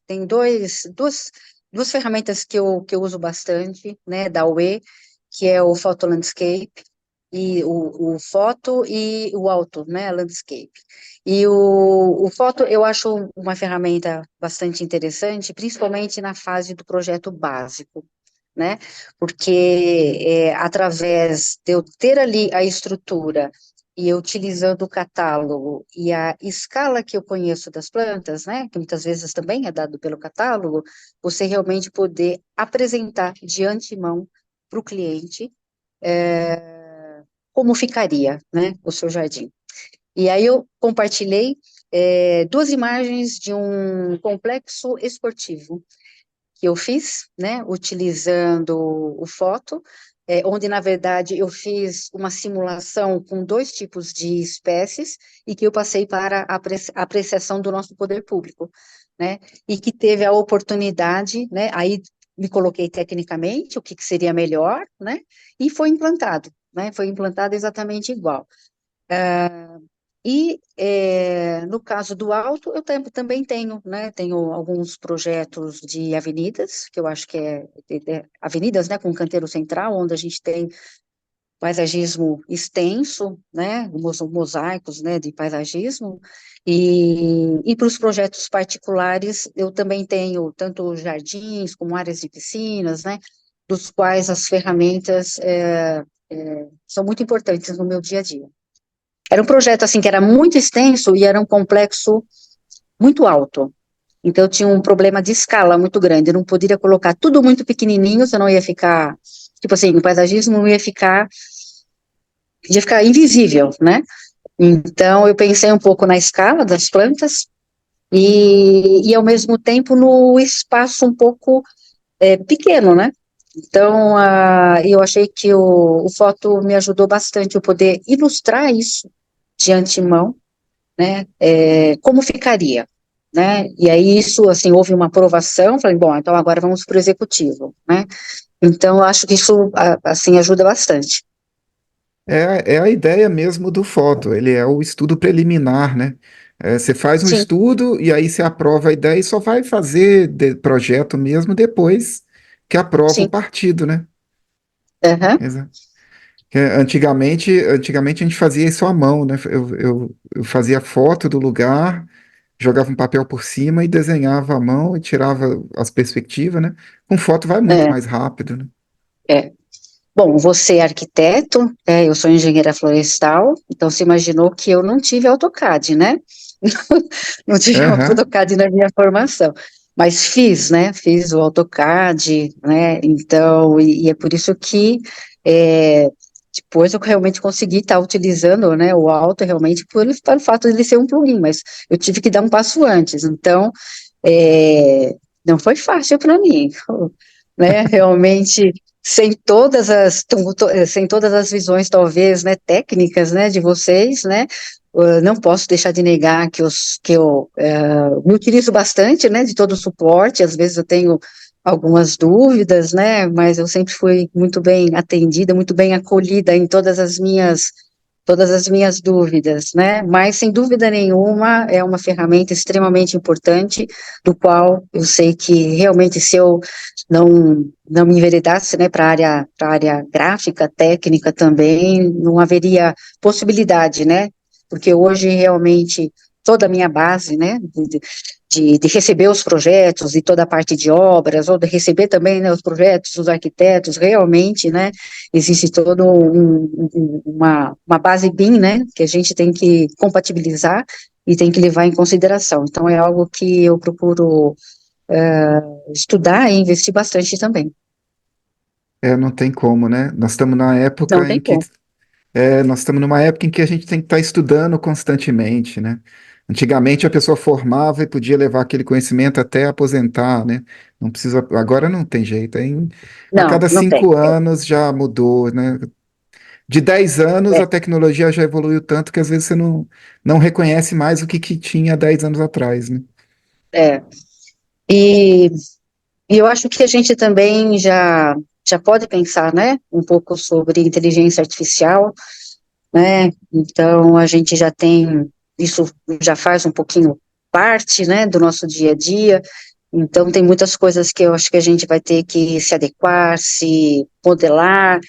tem duas ferramentas que eu uso bastante, né, da UE, que é o Photo Landscape, e o Foto e o Auto, né, Landscape. E o Foto eu acho uma ferramenta bastante interessante, principalmente na fase do projeto básico, né, porque através de eu ter ali a estrutura e eu utilizando o catálogo e a escala que eu conheço das plantas, né, que muitas vezes também é dado pelo catálogo, você realmente poder apresentar de antemão para o cliente como ficaria, né, o seu jardim. E aí eu compartilhei duas imagens de um complexo esportivo que eu fiz, né, utilizando o foto, onde, na verdade, eu fiz uma simulação com dois tipos de espécies e que eu passei para a apreciação do nosso poder público, né, e que teve a oportunidade, né, aí me coloquei tecnicamente, o que seria melhor, né, e foi implantado exatamente igual. E no caso do Alto, eu também tenho, né? Tenho alguns projetos de avenidas, que eu acho que avenidas, né, com canteiro central, onde a gente tem paisagismo extenso, né? Mosaicos, né, de paisagismo. E para os projetos particulares, eu também tenho tanto jardins como áreas de piscinas, né? Dos quais as ferramentas são muito importantes no meu dia a dia. Era um projeto assim que era muito extenso e era um complexo muito alto. Então eu tinha um problema de escala muito grande. Eu não poderia colocar tudo muito pequenininho, senão ia ficar, tipo assim, o paisagismo não ia ficar invisível, né? Então eu pensei um pouco na escala das plantas e ao mesmo tempo no espaço um pouco pequeno, né? Então, eu achei que o foto me ajudou bastante eu poder ilustrar isso de antemão, né, como ficaria, né, e aí isso, assim, houve uma aprovação, falei, bom, então agora vamos para o executivo, né, então eu acho que isso, assim, ajuda bastante. É a ideia mesmo do foto, ele é o estudo preliminar, né? Você faz um Sim, estudo e aí você aprova a ideia e só vai fazer projeto mesmo depois que aprova o sim. partido, né? Aham. Exato. Antigamente a gente fazia isso à mão, né? Eu fazia foto do lugar, jogava um papel por cima e desenhava à mão e tirava as perspectivas, né? Com foto vai muito É, mais rápido, né? é. Bom, você é arquiteto, eu sou engenheira florestal, então você imaginou que eu não tive AutoCAD, né? Não tive Aham. AutoCAD na minha formação, mas fiz, né? Fiz o AutoCAD, né? Então, e é por isso que é, depois eu realmente consegui estar utilizando, né, o Auto realmente pelo fato de ele ser um plugin, mas eu tive que dar um passo antes, então é, não foi fácil para mim, né? Realmente sem todas as visões, talvez, né, técnicas, né, de vocês, né, não posso deixar de negar que eu me utilizo bastante, né, de todo o suporte, às vezes eu tenho algumas dúvidas, né, mas eu sempre fui muito bem atendida, muito bem acolhida em todas as minhas dúvidas, né, mas sem dúvida nenhuma é uma ferramenta extremamente importante, do qual eu sei que realmente se eu não me enveredasse, né, para a área gráfica, técnica também, não haveria possibilidade, né, porque hoje realmente toda a minha base, né, de receber os projetos e toda a parte de obras, ou de receber também, né, os projetos dos arquitetos, realmente, né, existe toda uma base BIM, né, que a gente tem que compatibilizar e tem que levar em consideração. Então, é algo que eu procuro estudar e investir bastante também. Não tem como, né? Nós estamos na Não época tem em que como. nós estamos numa época em que a gente tem que estar estudando constantemente, né? Antigamente a pessoa formava e podia levar aquele conhecimento até aposentar, né? Não precisa, agora não tem jeito. A Não, cada não tem. 5 anos já mudou, né? De 10 anos É, a tecnologia já evoluiu tanto que às vezes você não reconhece mais o que tinha 10 anos atrás, né? é. E, e eu acho que a gente também já pode pensar, né, um pouco sobre inteligência artificial, né? Então a gente já tem isso já faz um pouquinho parte, né, do nosso dia a dia. Então tem muitas coisas que eu acho que a gente vai ter que se adequar, se modelar,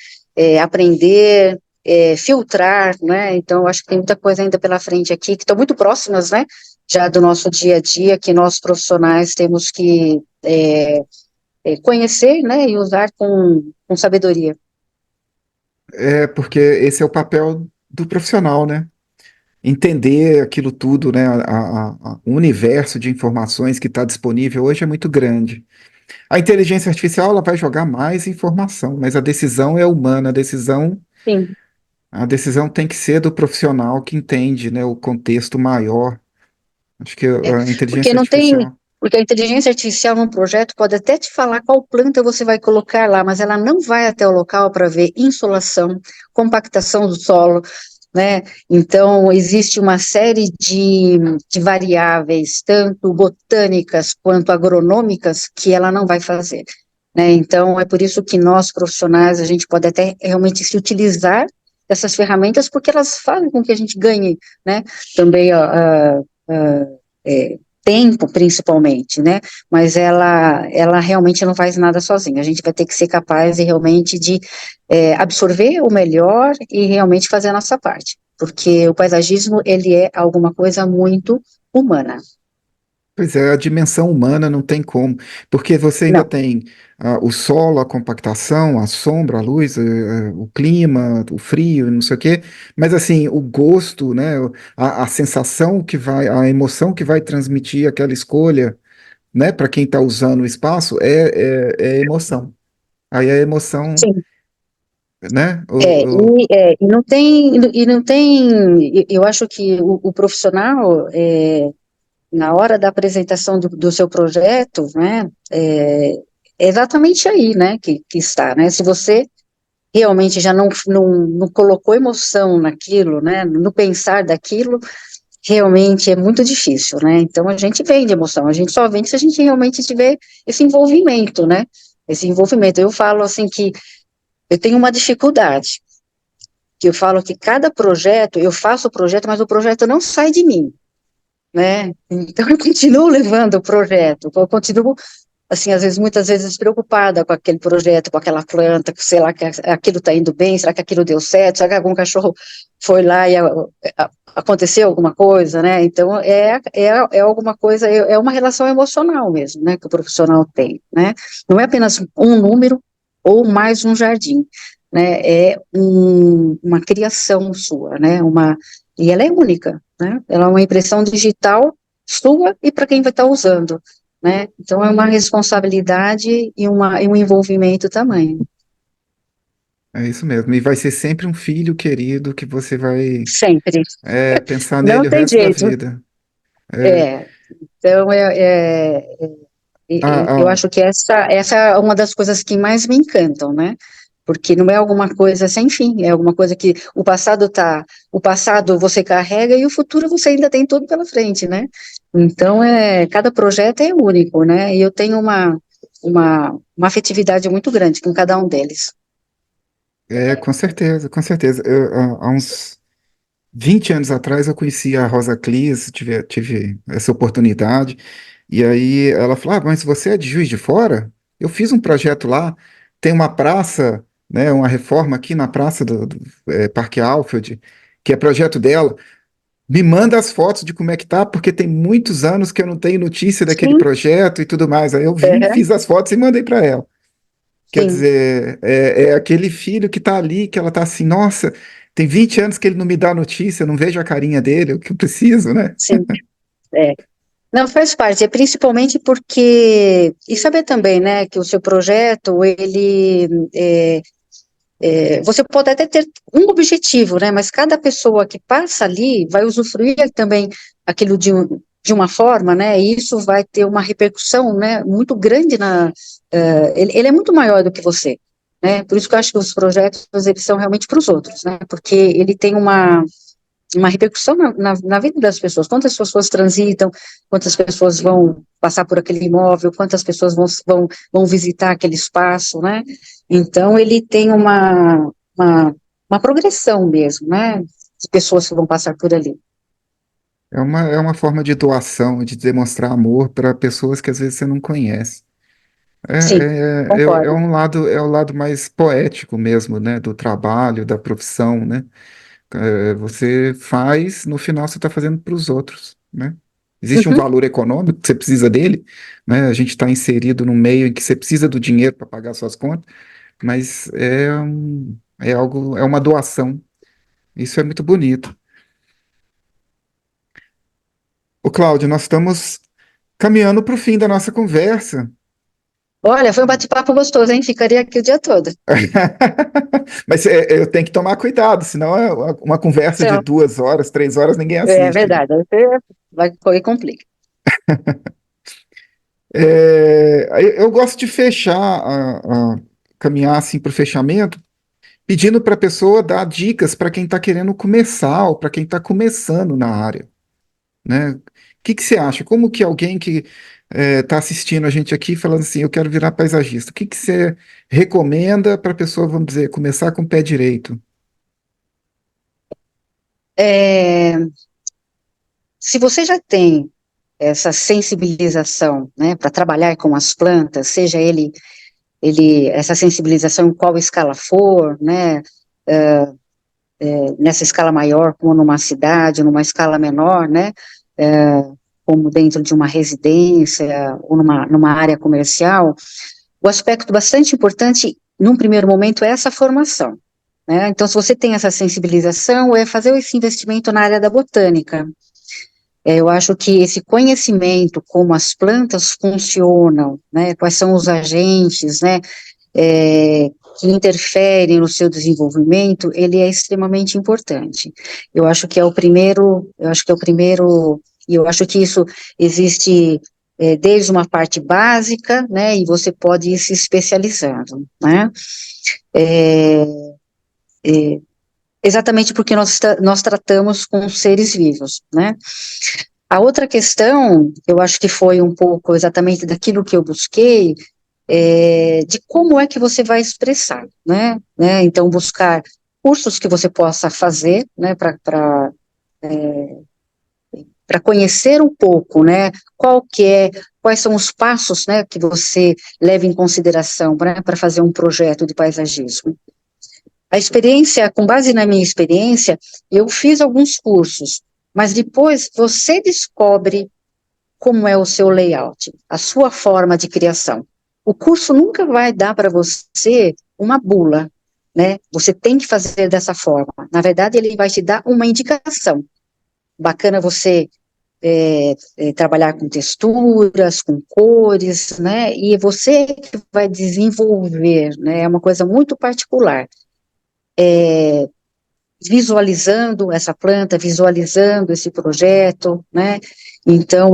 aprender, filtrar, né? Então eu acho que tem muita coisa ainda pela frente aqui que estão muito próximas, né? Já do nosso dia a dia, que nós profissionais temos que conhecer, né, e usar com sabedoria. É porque esse é o papel do profissional, né? Entender aquilo tudo, né? O universo de informações que está disponível hoje é muito grande. A inteligência artificial ela vai jogar mais informação, mas a decisão é humana, Sim. a decisão tem que ser do profissional que entende, né, o contexto maior. Acho que É, a porque inteligência não tem, artificial. porque a inteligência artificial num projeto pode até te falar qual planta você vai colocar lá, mas ela não vai até o local para ver insolação, compactação do solo, né? Então, existe uma série de variáveis, tanto botânicas quanto agronômicas, que ela não vai fazer, né? Então, é por isso que nós, profissionais, a gente pode até realmente se utilizar dessas ferramentas, porque elas fazem com que a gente ganhe, né? Também, tempo, principalmente, né? Mas ela realmente não faz nada sozinha. A gente vai ter que ser capaz de realmente de absorver o melhor e realmente fazer a nossa parte, porque o paisagismo ele é alguma coisa muito humana. Pois é, a dimensão humana não tem como, porque você ainda Não, tem o solo, a compactação, a sombra, a luz, o clima, o frio, não sei o quê, mas assim, o gosto, né, a sensação que vai, a emoção que vai transmitir aquela escolha, né, para quem está usando o espaço, é emoção. Aí a emoção, sim. né, E não tem, eu acho que o profissional, na hora da apresentação do seu projeto, né, é exatamente aí, né, que está, né, se você realmente já não colocou emoção naquilo, né, no pensar daquilo, realmente é muito difícil, né, então a gente vende emoção, a gente só vende se a gente realmente tiver esse envolvimento, né, esse envolvimento. Eu falo assim que eu tenho uma dificuldade, que eu falo que cada projeto, eu faço o projeto, mas o projeto não sai de mim, né? Então, eu continuo levando o projeto, eu continuo, assim, às vezes, muitas vezes, preocupada com aquele projeto, com aquela planta, que, sei lá, que aquilo está indo bem, será que aquilo deu certo, será que algum cachorro foi lá e aconteceu alguma coisa, né? Então, é alguma coisa, é uma relação emocional mesmo, né, que o profissional tem, né? Não é apenas um número ou mais um jardim, né? É uma criação sua, né? E ela é única, né? Ela é uma impressão digital sua e para quem vai estar usando, né? Então, é uma responsabilidade e um envolvimento também. É isso mesmo. E vai ser sempre um filho querido que você vai Sempre. pensar Não nele o tem resto da jeito. vida. É, É. Então, eu a, acho que essa é uma das coisas que mais me encantam, né? Porque não é alguma coisa sem fim, é alguma coisa que o passado você carrega e o futuro você ainda tem tudo pela frente, né? Então, cada projeto é único, né? E eu tenho uma afetividade muito grande com cada um deles. com certeza, com certeza. Há uns 20 anos atrás eu conheci a Rosa Clis, tive essa oportunidade, e aí ela falou, mas você é de Juiz de Fora? Eu fiz um projeto lá, tem uma praça, né, uma reforma aqui na praça do Parque Alfield, que é projeto dela. Me manda as fotos de como é que tá, porque tem muitos anos que eu não tenho notícia daquele Sim, projeto e tudo mais. Aí eu vim, é, fiz as fotos e mandei para ela. Quer sim, dizer, é aquele filho que tá ali, que ela tá assim, nossa, tem 20 anos que ele não me dá notícia, eu não vejo a carinha dele, o que eu preciso, né? sim, é. Não, faz parte, é principalmente porque, e saber também, né, que o seu projeto, você pode até ter um objetivo, né, mas cada pessoa que passa ali vai usufruir também aquilo de uma forma, né, e isso vai ter uma repercussão, né, muito grande ele é muito maior do que você, né, por isso que eu acho que os projetos, eles são realmente para os outros, né, porque ele tem uma repercussão na vida das pessoas. Quantas pessoas transitam, quantas pessoas vão passar por aquele imóvel, quantas pessoas vão visitar aquele espaço, né? Então, ele tem uma, uma progressão mesmo, né? De pessoas que vão passar por ali. É uma forma de doação, de demonstrar amor para pessoas que às vezes você não conhece. Sim, É concordo. um lado, é o lado mais poético mesmo, né, do trabalho, da profissão, né? Você faz, no final você está fazendo para os outros, né? Existe um Uhum, valor econômico que você precisa dele, né? A gente está inserido num meio em que você precisa do dinheiro para pagar suas contas, mas é algo, é uma doação. Isso é muito bonito. Ô, Cláudio, nós estamos caminhando para o fim da nossa conversa. olha, foi um bate-papo gostoso, hein? Ficaria aqui o dia todo. Mas eu tenho que tomar cuidado, senão uma conversa de Então, 2 horas, 3 horas, ninguém é assiste, né? verdade, aí você vai correr complica. Eu gosto de fechar, caminhar assim para o fechamento, pedindo para a pessoa dar dicas para quem está querendo começar ou para quem está começando na área, né? O que você acha? Como que alguém que está assistindo a gente aqui falando assim, eu quero virar paisagista, o que você recomenda para a pessoa, vamos dizer, começar com o pé direito? É, se você já tem essa sensibilização, né, para trabalhar com as plantas, seja essa sensibilização em qual escala for, né, nessa escala maior, como numa cidade, numa escala menor, né, é, como dentro de uma residência ou numa área comercial, o aspecto bastante importante, num primeiro momento, é essa formação, né, então se você tem essa sensibilização, é fazer esse investimento na área da botânica. Eu acho que esse conhecimento, como as plantas funcionam, né, quais são os agentes, né, é, que interferem no seu desenvolvimento, ele é extremamente importante. Eu acho que é o primeiro, e eu acho que isso existe desde uma parte básica, né, e você pode ir se especializando, né, é, exatamente porque nós tratamos com seres vivos, né. A outra questão, eu acho que foi um pouco exatamente daquilo que eu busquei, de como é que você vai expressar, né? Então, buscar cursos que você possa fazer, né, para conhecer um pouco, né, quais são os passos, né, que você leva em consideração, né, para fazer um projeto de paisagismo. A experiência, com base na minha experiência, eu fiz alguns cursos, mas depois você descobre como é o seu layout, a sua forma de criação. O curso nunca vai dar para você uma bula, né? Você tem que fazer dessa forma. Na verdade, ele vai te dar uma indicação. Bacana você trabalhar com texturas, com cores, né? E você que vai desenvolver, né? É uma coisa muito particular. Visualizando essa planta, visualizando esse projeto, né? Então,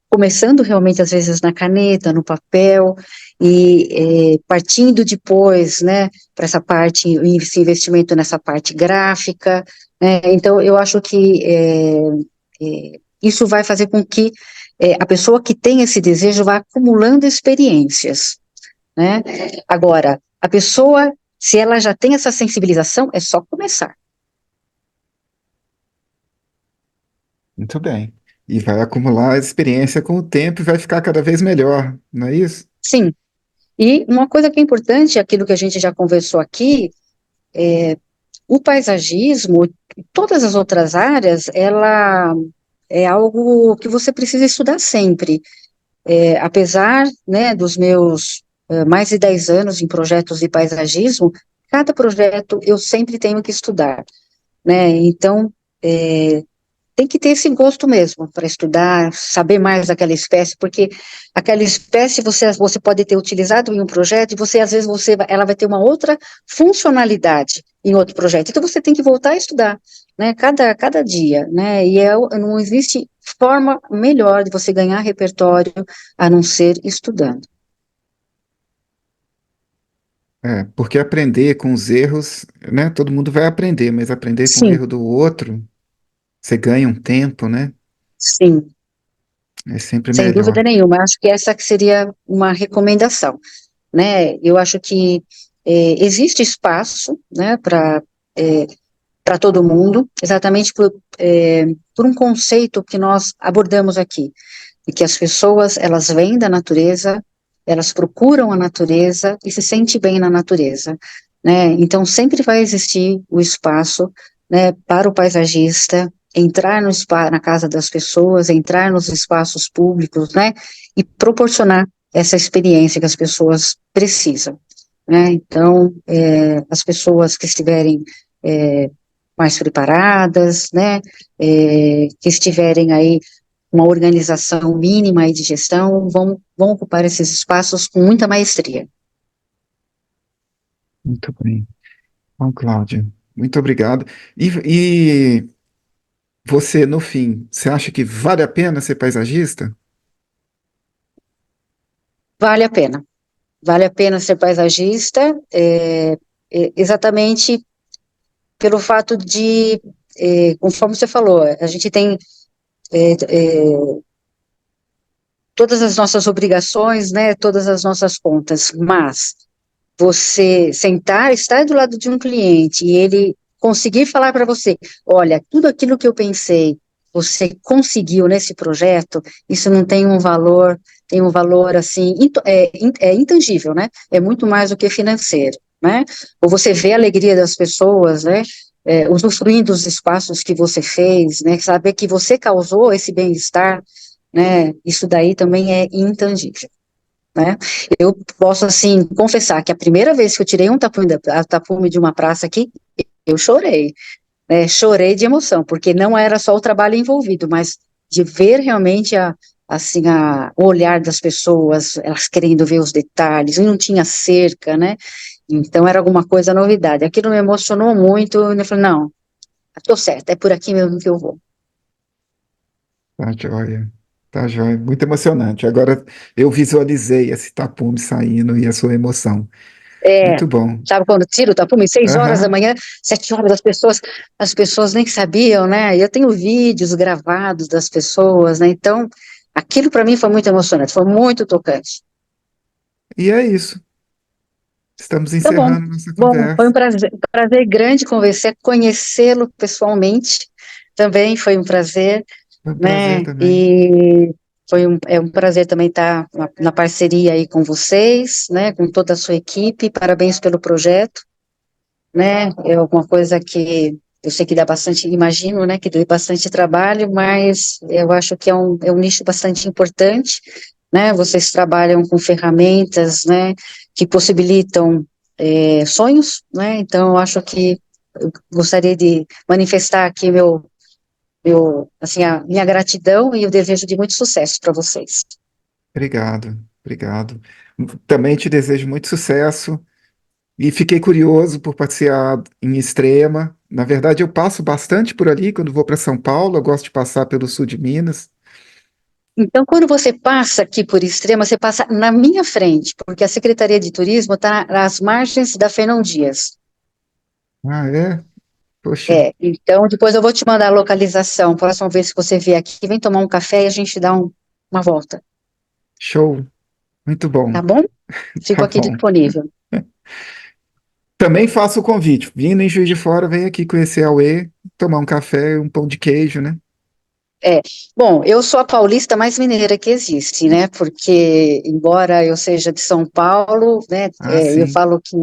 começando realmente, às vezes, na caneta, no papel, e partindo depois, né, para essa parte, esse investimento nessa parte gráfica, né? Então, eu acho que isso vai fazer com que a pessoa que tem esse desejo vá acumulando experiências, né? Agora, a pessoa, se ela já tem essa sensibilização, é só começar. Muito bem. E vai acumular experiência com o tempo e vai ficar cada vez melhor, não é isso? Sim. E uma coisa que é importante, aquilo que a gente já conversou aqui, o paisagismo, todas as outras áreas, ela é algo que você precisa estudar sempre. Apesar, né, dos meus mais de 10 anos em projetos de paisagismo, cada projeto eu sempre tenho que estudar, né? Então, tem que ter esse gosto mesmo para estudar, saber mais daquela espécie, porque aquela espécie você pode ter utilizado em um projeto e às vezes ela vai ter uma outra funcionalidade em outro projeto. Então você tem que voltar a estudar, né? Cada dia, né? E não existe forma melhor de você ganhar repertório a não ser estudando. É, porque aprender com os erros, né? Todo mundo vai aprender, mas aprender com o Sim, erro do outro, você ganha um tempo, né? sim, É sempre sem dúvida melhor. nenhuma. Acho que essa que seria uma recomendação, né? Eu acho que existe espaço, né, para todo mundo, exatamente por um conceito que nós abordamos aqui, e que as pessoas, elas vêm da natureza, elas procuram a natureza e se sentem bem na natureza, né? Então, sempre vai existir o espaço, né, para o paisagista entrar na casa das pessoas, entrar nos espaços públicos, né, e proporcionar essa experiência que as pessoas precisam, né? Então, as pessoas que estiverem mais preparadas, né, que estiverem aí uma organização mínima aí de gestão, vão ocupar esses espaços com muita maestria. Muito bem. Bom, Cláudia, muito obrigado. E você, no fim, você acha que vale a pena ser paisagista? Vale a pena. Vale a pena ser paisagista, exatamente pelo fato de, conforme você falou, a gente tem todas as nossas obrigações, né, todas as nossas contas, mas você sentar, estar do lado de um cliente e ele conseguir falar para você, olha, tudo aquilo que eu pensei, você conseguiu nesse projeto, isso não tem um valor assim, intangível, né? É muito mais do que financeiro, né? Ou você vê a alegria das pessoas, né? Usufruindo dos espaços que você fez, né? Saber que você causou esse bem-estar, né? Isso daí também é intangível, né? Eu posso, assim, confessar que a primeira vez que eu tirei um tapume de uma praça aqui, eu chorei, né? Chorei de emoção, porque não era só o trabalho envolvido, mas de ver realmente o olhar das pessoas, elas querendo ver os detalhes, e não tinha cerca, né? Então era alguma coisa novidade. Aquilo me emocionou muito, e eu falei, não, estou certa, é por aqui mesmo que eu vou. Tá joia. Tá joia. Muito emocionante. Agora eu visualizei esse tapume saindo e a sua emoção. É, Muito bom. sabe quando tira o tapume, 6 horas da Aham. manhã, 7 horas, as pessoas nem sabiam, né? Eu tenho vídeos gravados das pessoas, né? Então, aquilo para mim foi muito emocionante, foi muito tocante. E é isso. Estamos Tá bom. encerrando nossa Bom, foi um conversa. prazer grande conhecê-lo pessoalmente. Também foi um prazer, Foi um prazer né? também. E é um prazer também estar na parceria aí com vocês, né? Com toda a sua equipe. Parabéns pelo projeto, né? É alguma coisa que eu sei que dá bastante, imagino, né? Que dá bastante trabalho, mas eu acho que é um nicho bastante importante, né? Vocês trabalham com ferramentas, né? Que possibilitam sonhos, né? Então, eu acho que eu gostaria de manifestar aqui assim, a minha gratidão e o desejo de muito sucesso para vocês. Obrigado, obrigado. Também te desejo muito sucesso e fiquei curioso por passear em Extrema. Na verdade, eu passo bastante por ali quando vou para São Paulo. Eu gosto de passar pelo sul de Minas. Então, quando você passa aqui por Extrema, você passa na minha frente, porque a Secretaria de Turismo está às margens da Fernão Dias. Ah, é? Poxa, Então depois eu vou te mandar a localização. Próxima vez que você vier aqui, vem tomar um café e a gente dá uma volta, show. Muito tá bom, bom? tá Fico aqui bom. disponível. Também faço o convite. Vindo em Juiz de Fora, vem aqui conhecer a UE, tomar um café, um pão de queijo, né? É, bom, eu sou a paulista mais mineira que existe, né? Porque, embora eu seja de São Paulo, né? Ah, Eu sim. falo que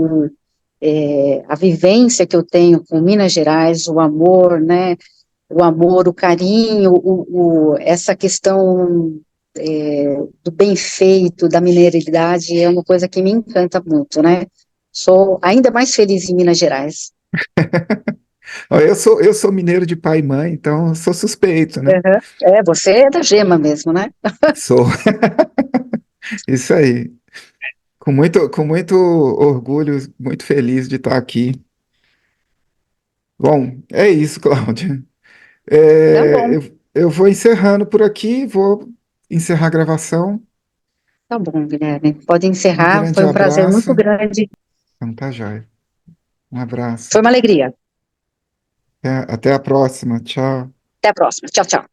a vivência que eu tenho com Minas Gerais, o amor, né? O amor, o carinho, essa questão do bem feito, da mineridade, é uma coisa que me encanta muito, né? Sou ainda mais feliz em Minas Gerais. Ó, eu sou mineiro de pai e mãe, então eu sou suspeito, né? Uhum. Você é da gema mesmo, né? Sou. Isso aí. Com muito orgulho, muito feliz de estar aqui. Bom, é isso, Cláudia. Tá bom, Eu vou encerrando por aqui, vou encerrar a gravação. tá bom, Guilherme. Pode Um encerrar, grande foi um prazer muito abraço. grande. Então tá jóia. Um abraço. Foi uma alegria. Até a próxima. Tchau. Até a próxima. Tchau, tchau.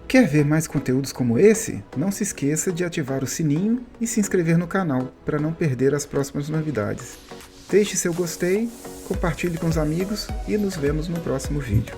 Quer ver mais conteúdos como esse? Não se esqueça de ativar o sininho e se inscrever no canal para não perder as próximas novidades. Deixe seu gostei, compartilhe com os amigos e nos vemos no próximo vídeo.